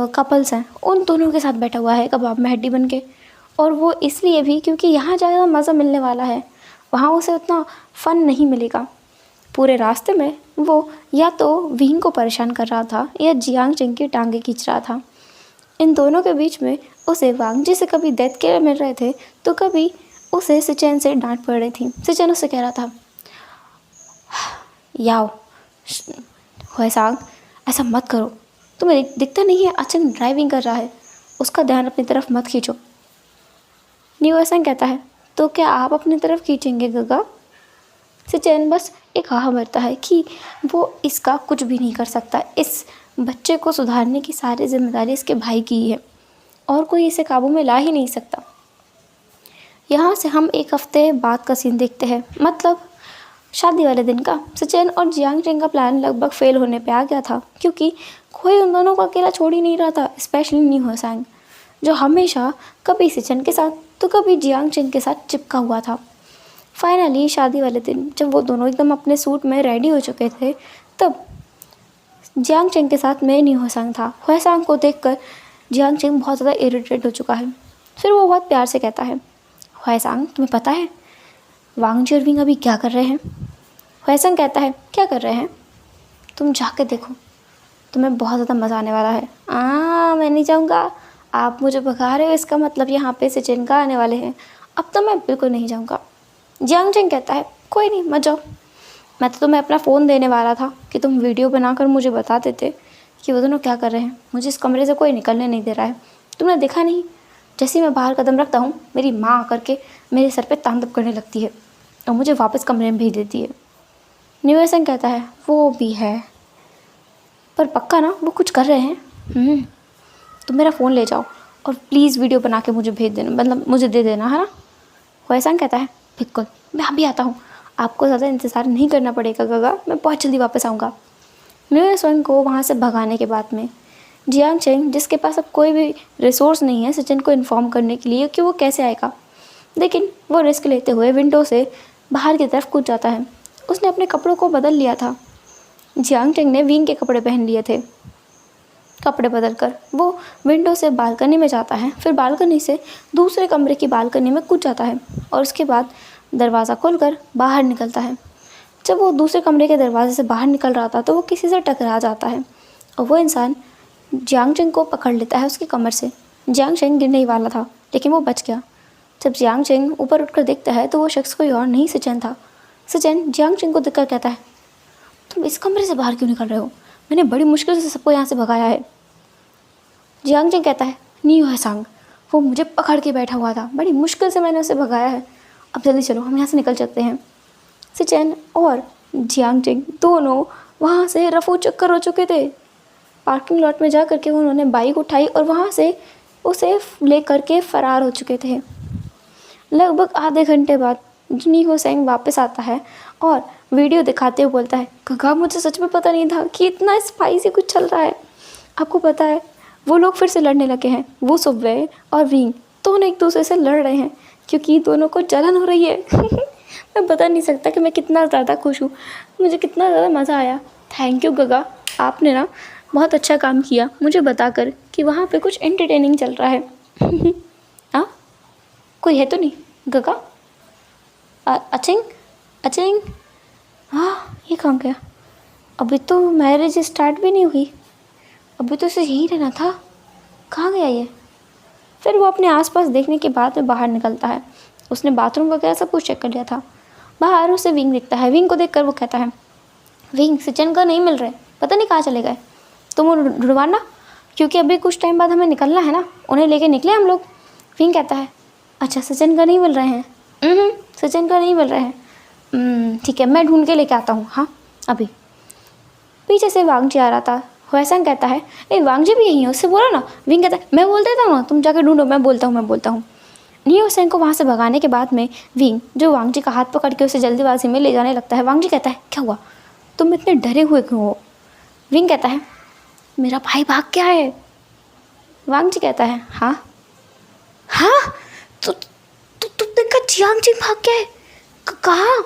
कपल्स हैं उन दोनों के साथ बैठा हुआ है कबाब में हड्डी बन के। और वो इसलिए भी क्योंकि यहाँ ज़्यादा मज़ा मिलने वाला है, वहाँ उसे उतना फ़न नहीं मिलेगा। पूरे रास्ते में वो या तो विंग को परेशान कर रहा था या जियांग चिंग की टांगे खींच रहा था। इन दोनों के बीच में उसे वांग जी से कभी डेथ केयर मिल रहे थे तो कभी उसे सिचेन से डांट पड़ रही थी। सिचेन उसे कह रहा था, याओ हुएसांग ऐसा मत करो, तुम्हें दिखता नहीं है अचानक ड्राइविंग कर रहा है, उसका ध्यान अपनी तरफ मत खींचो। न्यू एसेंग कहता है, तो क्या आप अपनी तरफ खींचेंगे गगा? सिचेन बस एक हाँ भरता है कि वो इसका कुछ भी नहीं कर सकता। इस बच्चे को सुधारने की सारी जिम्मेदारी इसके भाई की ही है। और कोई इसे काबू में ला ही नहीं सकता। यहाँ से हम एक हफ्ते बाद का सीन देखते हैं, मतलब शादी वाले दिन का। सचिन और जियांग चेंग का प्लान लगभग फेल होने पे आ गया था, क्योंकि कोई उन दोनों को अकेला छोड़ ही नहीं रहा था, स्पेशली न्यू होसैंग, जो हमेशा कभी सचिन के साथ तो कभी जियांग चेंग के साथ चिपका हुआ था। फाइनली शादी वाले दिन जब वो दोनों एकदम अपने सूट में रेडी हो चुके थे, तब जियांग चेंग के साथ में न्यू होसैंग था। होसैंग को देखकर जियांग चेंग बहुत ज़्यादा इरिटेट हो चुका है। फिर वो बहुत प्यार से कहता है, होसैंग तुम्हें पता है वांग जी और विंग अभी क्या कर रहे हैं? होसैंग कहता है, क्या कर रहे हैं? तुम जाके देखो, तुम्हें बहुत ज़्यादा मज़ा आने वाला है। मैं नहीं जाऊँगा, आप मुझे भगा रहे हो, इसका मतलब यहाँ पे सचिन का आने वाले हैं, अब तो मैं बिल्कुल नहीं जाऊँगा। जियांग चेंग कहता है, कोई नहीं मत जाओ, मैं तो तुम्हें अपना फ़ोन देने वाला था कि तुम वीडियो बनाकर मुझे बता देते कि वो दोनों क्या कर रहे हैं। मुझे इस कमरे से कोई निकलने नहीं दे रहा है, तुमने देखा नहीं? जैसे ही मैं बाहर कदम रखता हूँ, मेरी माँ आकर के मेरे सर पे तांडव करने लगती है और मुझे वापस कमरे में भेज देती है। न्यू होसैंग कहता है, वो भी है, पर पक्का ना वो कुछ कर रहे हैं? तुम मेरा फ़ोन ले जाओ और प्लीज़ वीडियो बना के मुझे भेज देना, मतलब मुझे दे देना, है ना? होसैंग कहता है, बिल्कुल, मैं अभी आता हूँ, आपको ज़्यादा इंतज़ार नहीं करना पड़ेगा गगा, मैं बहुत जल्दी वापस आऊँगा। न्यू होसैंग को वहाँ से भगाने के बाद में जियांग चेंग, जिसके पास अब कोई भी रिसोर्स नहीं है सचिन को इन्फॉर्म करने के लिए कि वो कैसे आएगा, लेकिन वो रिस्क लेते हुए विंडो से बाहर की तरफ कूद जाता है। उसने अपने कपड़ों को बदल लिया था। जियांग चेंग ने विंग के कपड़े पहन लिए थे। कपड़े बदलकर वो विंडो से बालकनी में जाता है, फिर बालकनी से दूसरे कमरे की बालकनी में कूद जाता है और उसके बाद दरवाज़ा खोलकर बाहर निकलता है। जब वो दूसरे कमरे के दरवाजे से बाहर निकल रहा था तो वो किसी से टकरा जाता है और वो इंसान जियांग चेंग को पकड़ लेता है उसकी कमर से। जियांग चेंग गिरने ही वाला था, लेकिन वो बच गया। जब जियांग चेंग ऊपर उठकर देखता है तो वो शख्स कोई और नहीं सचिन था। सचिन जियांग चेंग को देखकर कहता है, तुम इस कमरे से बाहर क्यों निकल रहे हो? मैंने बड़ी मुश्किल से सबको यहाँ से भगाया है। जियांग चेंग कहता है, न्यू होसैंग, वो मुझे पकड़ के बैठा हुआ था, बड़ी मुश्किल से मैंने उसे भगाया है, अब जल्दी चलो हम यहाँ से निकल सकते हैं। सचिन और जियांग चेंग दोनों वहाँ से रफू चक्कर हो चुके थे। पार्किंग लॉट में जा करके उन्होंने बाइक उठाई और वहाँ से उसे ले करके फ़रार हो चुके थे। लगभग आधे घंटे बाद न्यू होसैंग वापस आता है और वीडियो दिखाते हुए बोलता है, गगा मुझे सच में पता नहीं था कि इतना स्पाइसी कुछ चल रहा है। आपको पता है वो लोग फिर से लड़ने लगे हैं, वो सुबह और विंग दोनों एक दूसरे से लड़ रहे हैं क्योंकि दोनों को जलन हो रही है। मैं बता नहीं सकता कि मैं कितना ज़्यादा खुश हूँ, मुझे कितना ज़्यादा मज़ा आया। थैंक यू गगा, आपने ना बहुत अच्छा काम किया मुझे बताकर कि वहाँ पे कुछ एंटरटेनिंग चल रहा है। हाँ, कोई है तो नहीं गगा? अचिंग अचिंग, हाँ ये कहाँ गया? अभी तो मैरिज स्टार्ट भी नहीं हुई, अभी तो इसे यहीं रहना था, कहाँ गया ये? फिर वो अपने आसपास देखने के बाद में बाहर निकलता है। उसने बाथरूम वगैरह सब कुछ चेक कर लिया था। बाहर उसे विंग दिखता है। विंग को देखकर वो कहता है, विंग सचिन का नहीं मिल रहे, पता नहीं कहाँ चले गए, तुम वो ढूंढवाना, क्योंकि अभी कुछ टाइम बाद हमें निकलना है ना, उन्हें लेके निकले हम लोग। विंग कहता है, अच्छा सचिन का नहीं मिल रहे हैं? सचिन का नहीं मिल रहे हैं, ठीक है मैं ढूंढ के लेके आता हूँ। हाँ अभी। पीछे से वांग जी आ रहा था। होसैंग कहता है, नहीं वांग जी भी यहीं है, उससे बोलो ना। विंग कहता है, मैं बोल देता हूँ ना, तुम जाके ढूंढो, मैं बोलता हूँ। न्यू होसैंग को वहाँ से भगाने के बाद में विंग जो वांग जी का हाथ पकड़ के उसे जल्दीबाजी में ले जाने लगता है। वांग जी कहता है, क्या हुआ, तुम इतने डरे हुए क्यों हो? विंग कहता है, मेरा भाई भाग गया है। वांग जी कहता है, हाँ तो तुमने कहा जियांग चेंग भाग गया है? कहाँ,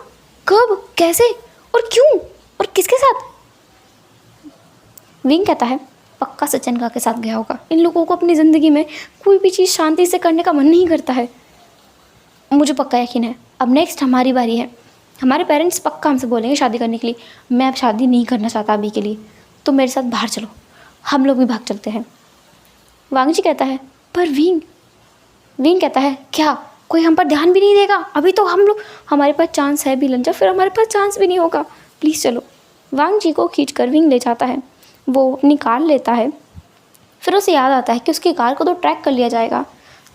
कब, कैसे और क्यों और किसके साथ? विंग कहता है, पक्का सचिन का के साथ गया होगा। इन लोगों को अपनी ज़िंदगी में कोई भी चीज़ शांति से करने का मन नहीं करता है, मुझे पक्का यकीन है। अब नेक्स्ट हमारी बारी है, हमारे पेरेंट्स पक्का हमसे बोलेंगे शादी करने के लिए। मैं अब शादी नहीं करना चाहता अभी के लिए, तो मेरे साथ बाहर चलो, हम लोग भी भाग चलते हैं। वांग जी कहता है, पर विंग कहता है, क्या कोई हम पर ध्यान भी नहीं देगा? अभी तो हम लोग, हमारे पास चांस है भी लंजा, फिर हमारे पास चांस भी नहीं होगा, प्लीज़ चलो। वांग जी को खींच कर विंग ले जाता है। वो अपनी कार लेता है। फिर उसे याद आता है कि उसकी कार को तो ट्रैक कर लिया जाएगा।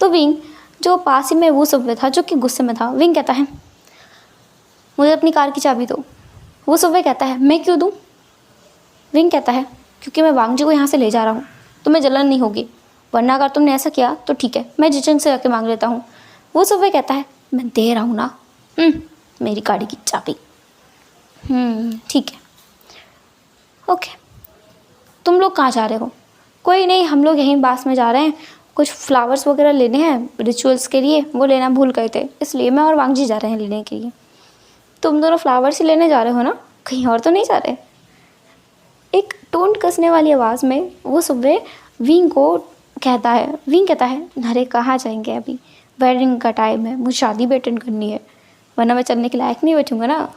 तो विंग जो पास ही में वो सुबह था, जो कि गुस्से में था, विंग कहता है, मुझे अपनी कार की चाबी दो। वो सुबह कहता है, मैं क्यों दूँ? विंग कहता है, क्योंकि मैं वांग जी को यहाँ से ले जा रहा हूँ, तुम्हें जलन नहीं होगी। वरना अगर तुमने ऐसा किया तो ठीक है, मैं जिचंग से जाके मांग लेता हूँ। वो सुबह कहता है मैं दे रहा हूँ ना, मेरी गाड़ी की चाबी। ठीक है, ओके। तुम लोग कहाँ जा रहे हो? कोई नहीं, हम लोग यहीं पास में जा रहे हैं, कुछ फ्लावर्स वगैरह लेने हैं रिचुअल्स के लिए, वो लेना भूल गए थे, इसलिए मैं और वांगजी जा रहे हैं लेने के लिए। तुम दोनों फ्लावर्स ही लेने जा रहे हो ना, कहीं और तो नहीं जा रहे? एक टोंट कसने वाली आवाज़ में वो सुबह विंग को कहता है। विंग कहता है अरे कहाँ जाएंगे, अभी वेडिंग का टाइम है, मुझे शादी भी अटेंड करनी है, वरना मैं चलने के लायक नहीं बैठूंगा ना।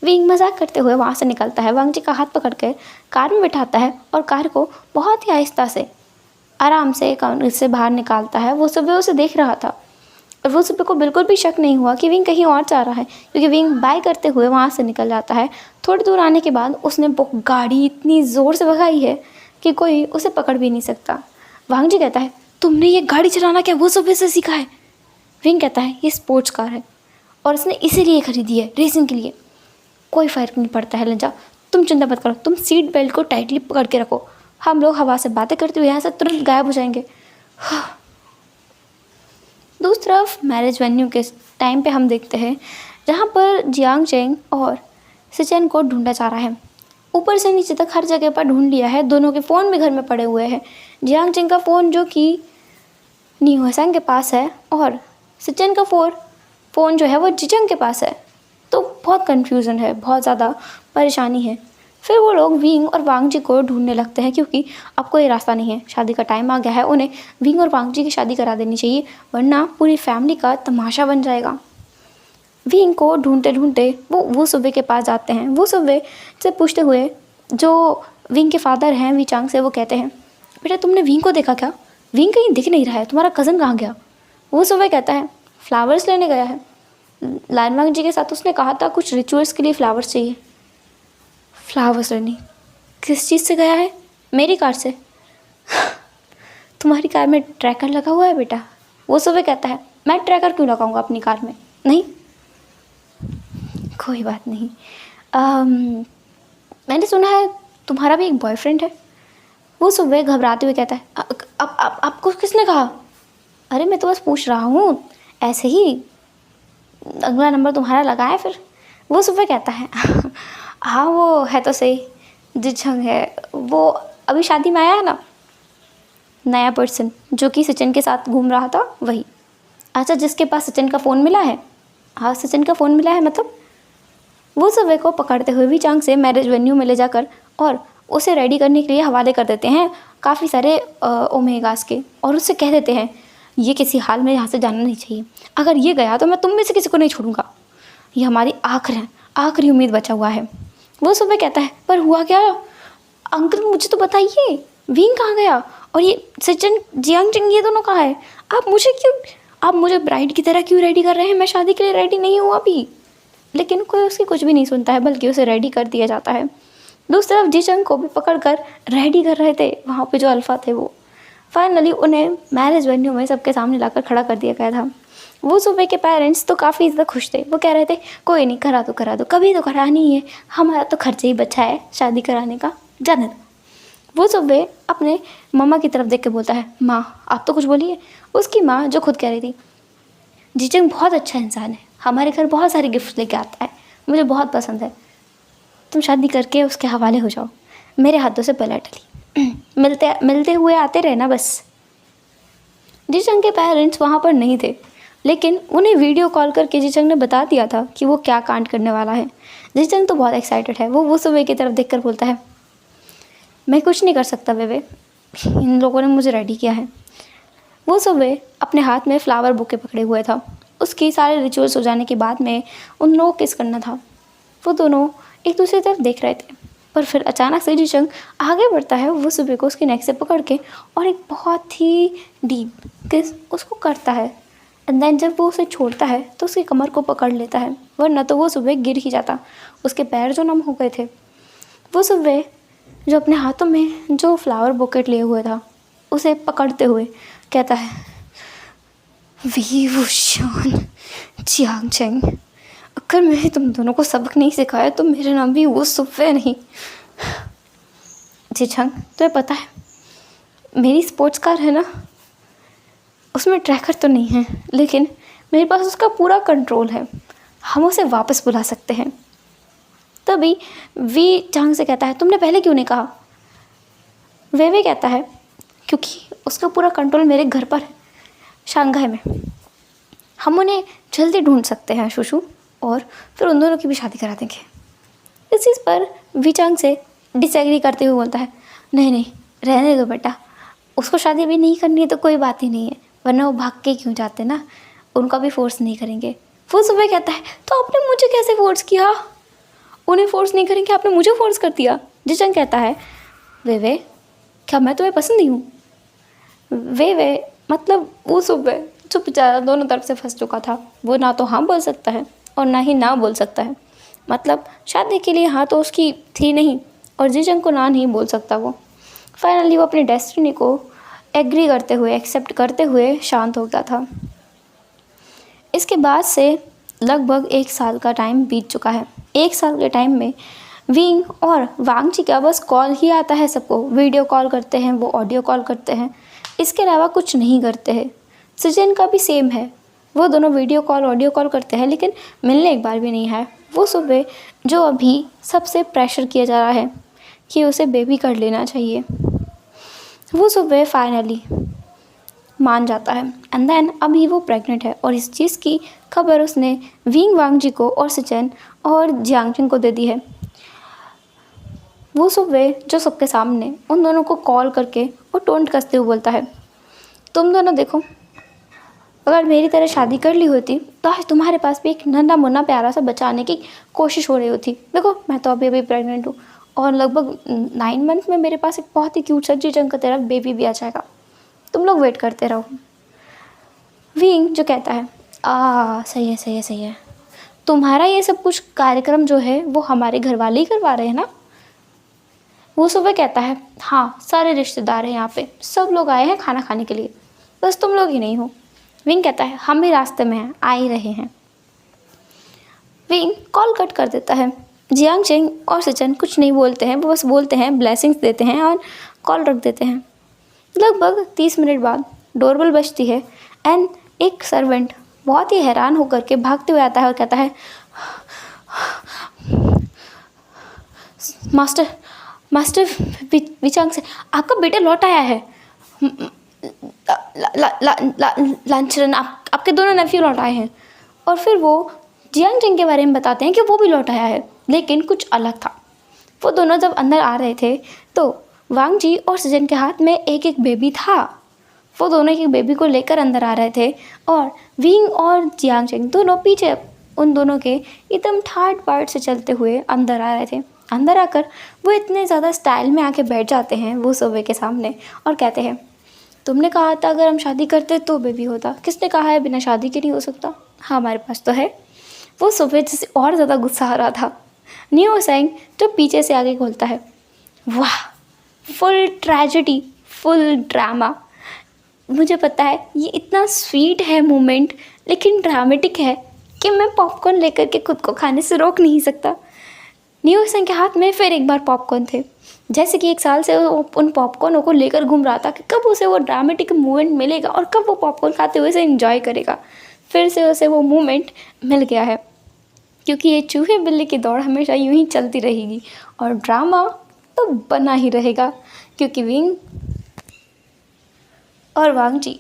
विंग मजाक करते हुए वहाँ से निकलता है, वांगजी का हाथ पकड़ के कार में बिठाता है और कार को बहुत ही आहिस्ता से आराम से काउंटर से बाहर निकालता है। वो सुबह उसे देख रहा था और वो सुबह को बिल्कुल भी शक नहीं हुआ कि विंग कहीं और जा रहा है, क्योंकि विंग बाय करते हुए वहाँ से निकल जाता है। थोड़ी दूर आने के बाद उसने गाड़ी इतनी ज़ोर से भगाई है कि कोई उसे पकड़ भी नहीं सकता। वांगजी कहता है तुमने ये गाड़ी चलाना क्या वो सुबह से सीखा है? विंग कहता है ये स्पोर्ट्स कार है और इसने इसीलिए खरीदी है, रेसिंग के लिए। कोई फ़र्क नहीं पड़ता है लंजा, तुम चिंता मत करो, तुम सीट बेल्ट को टाइटली पकड़ के रखो, हम लोग हवा से बातें करते हुए यहाँ से तुरंत गायब हो जाएंगे। दूसरी तरफ मैरिज वेन्यू के टाइम पे हम देखते हैं जहाँ पर जियांग चेंग और सिचेन को ढूंढा जा रहा है। ऊपर से नीचे तक हर जगह पर ढूंढ लिया है, दोनों के फ़ोन भी घर में पड़े हुए हैं। जियांग चेंग का फ़ोन जो कि नी हुसैन के पास है और सिचेन का फ़ोन जो है वो जिचंग के पास है। तो बहुत कन्फ्यूज़न है, बहुत ज़्यादा परेशानी है। फिर वो लोग विंग और वांगजी को ढूंढने लगते हैं, क्योंकि अब कोई रास्ता नहीं है, शादी का टाइम आ गया है, उन्हें विंग और वांगजी की शादी करा देनी चाहिए, वरना पूरी फैमिली का तमाशा बन जाएगा। विंग को ढूंढते ढूंढते वो सुबह के पास जाते हैं। वो सुबह से पूछते हुए जो विंग के फादर हैं वीचांग से, वो कहते हैं बेटा तुमने विंग को देखा क्या? विंग कहीं दिख नहीं रहा है, तुम्हारा कज़न कहाँ गया? वो सुबह कहता है फ्लावर्स लेने गया है लाइन वांगजी के साथ, उसने कहा था कुछ रिचुअल्स के लिए फ्लावर्स चाहिए। फ्लावर्स लेने किस चीज़ से गया है? मेरी कार से। तुम्हारी कार में ट्रैकर लगा हुआ है बेटा? वो सुबह कहता है मैं ट्रैकर क्यों लगाऊंगा अपनी कार में? नहीं, कोई बात नहीं। मैंने सुना है तुम्हारा भी एक बॉयफ्रेंड है। वो सुबह घबराते हुए कहता है आपको किसने कहा? अरे मैं तो बस पूछ रहा हूँ, ऐसे ही अगला नंबर तुम्हारा लगा है फिर। वो सुबह कहता है हाँ वो है तो सही, जिचंग है, वो अभी शादी में आया है ना, नया पर्सन जो कि सचिन के साथ घूम रहा था वही। अच्छा, जिसके पास सचिन का फ़ोन मिला है? हाँ सचिन का फ़ोन मिला है मतलब। वो सुबह को पकड़ते हुए वीचांग से मैरिज वेन्यू में ले जाकर और उसे रेडी करने के लिए हवाले कर देते हैं काफ़ी सारे ओमेगास के, और उससे कह देते हैं ये किसी हाल में यहाँ से जाना नहीं चाहिए, अगर ये गया तो मैं तुम में से किसी को नहीं छोड़ूंगा, ये हमारी आखिरी उम्मीद बचा हुआ है। वो सुबह कहता है पर हुआ क्या अंकल, मुझे तो बताइए, विंग कहाँ गया और ये सचिन जियांग चेंग ये दोनों कहाँ है? आप मुझे ब्राइड की तरह क्यों रेडी कर रहे हैं? मैं शादी के लिए रेडी नहीं हुआ अभी। लेकिन कोई उसकी कुछ भी नहीं सुनता है, बल्कि उसे रेडी कर दिया जाता है। दूसरी तरफ जिचंग को भी पकड़ कर रेडी कर रहे थे वहाँ पे जो अल्फ़ा थे, वो फाइनली उन्हें मैरिज वेन्यू में सबके सामने लाकर खड़ा कर दिया गया था। वो सुबह के पेरेंट्स तो काफ़ी ज़्यादा खुश थे, वो कह रहे थे कोई नहीं, करा दो, कभी तो करानी है, हमारा तो खर्चा ही बचा है शादी कराने का, जाने दो। वो सुबह अपने मम्मा की तरफ देख के बोलता है माँ आप तो कुछ बोलिए। उसकी माँ जो खुद कह रही थी जिचंग बहुत अच्छा इंसान है, हमारे घर बहुत सारे गिफ्ट लेके आता है, मुझे बहुत पसंद है, तुम शादी करके उसके हवाले हो जाओ, मेरे हाथों से पलट ली, मिलते हुए आते रहना बस। जिचंग के पेरेंट्स वहाँ पर नहीं थे, लेकिन उन्हें वीडियो कॉल करके जिचंग ने बता दिया था कि वो क्या कांड करने वाला है। जिचंग तो बहुत एक्साइटेड है, वो सुबह की तरफ देखकर बोलता है मैं कुछ नहीं कर सकता बेबे, इन लोगों ने मुझे रेडी किया है। वो सुबह अपने हाथ में फ्लावर बुके पकड़े हुए था, उसकी सारे रिचुअल्स हो जाने के बाद में उन लोगों को किस करना था। वो दोनों एक दूसरे तरफ देख रहे थे, पर फिर अचानक से जिचंग आगे बढ़ता है, वो सुबह को उसकी नेक से पकड़ के और एक बहुत ही डीप किस उसको करता है। एंड देन जब वो उसे छोड़ता है तो उसकी कमर को पकड़ लेता है, वरना तो वो सुबह गिर ही जाता, उसके पैर जो नम हो गए थे। वो सुबह जो अपने हाथों में जो फ्लावर बुकेट लिए हुए था उसे पकड़ते हुए कहता है वी वुशान जियांग चेंग, अगर मैं तुम दोनों को सबक नहीं सिखाया तो मेरा नाम भी वो सुबह नहीं। जिचंग तुम्हें पता है मेरी स्पोर्ट्स कार है ना, उसमें ट्रैकर तो नहीं है, लेकिन मेरे पास उसका पूरा कंट्रोल है, हम उसे वापस बुला सकते हैं। तभी वी चांग से कहता है तुमने पहले क्यों नहीं कहा। वे कहता है क्योंकि उसका पूरा कंट्रोल मेरे घर पर है, शंघाई में। हम उन्हें जल्दी ढूंढ सकते हैं शुशु, और फिर उन दोनों की भी शादी करा देंगे। इस चीज़ पर वी चांग से डिसएग्री करते हुए बोलता है नहीं नहीं, रहने दो बेटा, उसको शादी भी नहीं करनी है तो कोई बात ही नहीं है, वरना वो भाग के क्यों जाते ना, उनका भी फोर्स नहीं करेंगे। वो सुबह कहता है तो आपने मुझे कैसे फोर्स किया, उन्हें फोर्स नहीं करेंगे, आपने मुझे फोर्स कर दिया। जिचंग कहता है वे क्या मैं तुम्हें पसंद नहीं हूँ। वे मतलब वो सुबह जो बेचारा दोनों तरफ से फंस चुका था, वो ना तो हाँ बोल सकता है और ना ही ना बोल सकता है। मतलब शादी के लिए हाँ तो उसकी थी नहीं, और जिचंग को ना नहीं बोल सकता। वो फाइनली वो अपनी डेस्टिनी को एग्री करते हुए, एक्सेप्ट करते हुए शांत हो गया था। इसके बाद से लगभग 1 साल का टाइम बीत चुका है। 1 साल के टाइम में विंग और वांगची का बस कॉल ही आता है सबको, वीडियो कॉल करते हैं, वो ऑडियो कॉल करते हैं, इसके अलावा कुछ नहीं करते हैं। सिजन का भी सेम है, वो दोनों वीडियो कॉल ऑडियो कॉल करते हैं, लेकिन मिलने एक बार भी नहीं है। वो सुबह जो अभी सबसे प्रेशर किया जा रहा है कि उसे बेबी कर लेना चाहिए, वो सुबह फाइनली मान जाता है। एंड देन अभी वो प्रेग्नेंट है, और इस चीज़ की खबर उसने विंग वांगजी को और सिचन और जियांगजिंग को दे दी है। वो सुबह जो सबके सामने उन दोनों को कॉल करके वो टोंट कसते हुए बोलता है तुम दोनों देखो, अगर मेरी तरह शादी कर ली होती तो आज तुम्हारे पास भी एक नन्हा मुन्ना प्यारा सा बच्चा आने की कोशिश हो रही होती। देखो मैं तो अभी अभी प्रेग्नेंट हूँ, और लगभग 9 मंथ में मेरे पास एक बहुत ही क्यूट सा जिचंग का तेरा बेबी भी आ जाएगा, तुम लोग वेट करते रहो। विंग जो कहता है सही है सही है सही है, तुम्हारा ये सब कुछ कार्यक्रम जो है वो हमारे घर वाले ही करवा रहे हैं ना। वो सुबह कहता है हाँ, सारे रिश्तेदार हैं यहाँ पे, सब लोग आए हैं खाना खाने के लिए, बस तुम लोग ही नहीं हो। विंग कहता है हम भी रास्ते में हैं, आ ही रहे हैं। विंग कॉल कट कर देता है। जियांगजिंग और सिचन कुछ नहीं बोलते हैं, वो बस बोलते हैं, ब्लेसिंग्स देते हैं और कॉल रख देते हैं। लगभग 30 मिनट बाद डोरबेल बजती है, एंड एक सर्वेंट बहुत ही हैरान होकर के भागते हुए आता है और कहता है मास्टर विचांग से आपका बेटा लौट आया है। लांचरन आपके दोनों नेफ्यू लौट आए हैं। और फिर वो जियांगजिंग के बारे में बताते हैं कि वो भी लौट आया है, लेकिन कुछ अलग था। वो दोनों जब अंदर आ रहे थे तो वांगजी और सिजन के हाथ में एक एक बेबी था। वो दोनों एक बेबी को लेकर अंदर आ रहे थे, और विंग और जियांगजिंग दोनों पीछे उन दोनों के एकदम ठाट बाट से चलते हुए अंदर आ रहे थे। अंदर आकर वो इतने ज़्यादा स्टाइल में आके बैठ जाते हैं वो सुबह के सामने और कहते हैं तुमने कहा था अगर हम शादी करते तो बेबी होता, किसने कहा है बिना शादी के नहीं हो सकता, हाँ हमारे पास तो है। वो सुबह जैसे और ज़्यादा गुस्सा आ रहा था। नियो सेंग जो पीछे से आगे बोलता है वाह, फुल ट्रेजेडी, फुल ड्रामा। मुझे पता है ये इतना स्वीट है मोमेंट, लेकिन ड्रामेटिक है कि मैं पॉपकॉर्न लेकर के खुद को खाने से रोक नहीं सकता। नियो सेंग के हाथ में फिर एक बार पॉपकॉर्न थे, जैसे कि 1 साल से वो उन पॉपकॉर्नों को लेकर घूम रहा था कि कब उसे वो ड्रामेटिक मोमेंट मिलेगा और कब वो पॉपकॉर्न खाते हुए उसे एंजॉय करेगा। फिर से उसे वो मोमेंट मिल गया है, क्योंकि ये चूहे बिल्ली की दौड़ हमेशा यूं ही चलती रहेगी और ड्रामा तो बना ही रहेगा, क्योंकि विंग और वांगजी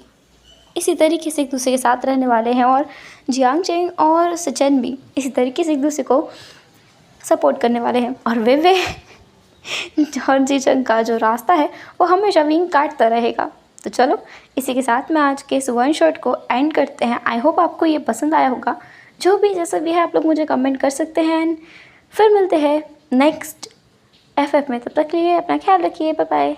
इसी तरीके से एक दूसरे के साथ रहने वाले हैं, और जियांगजिंग और सिचन भी इसी तरीके से एक दूसरे को सपोर्ट करने वाले हैं। और वे और जिचंग का जो रास्ता है वो हमेशा विंग काटता रहेगा। तो चलो इसी के साथ में आज के इस वन शॉट को एंड करते हैं। आई होप आपको ये पसंद आया होगा। जो भी जैसा भी है आप लोग मुझे कमेंट कर सकते हैं। फिर मिलते हैं नेक्स्ट FF में, तब तक के लिए अपना ख्याल रखिए, बाय बाय।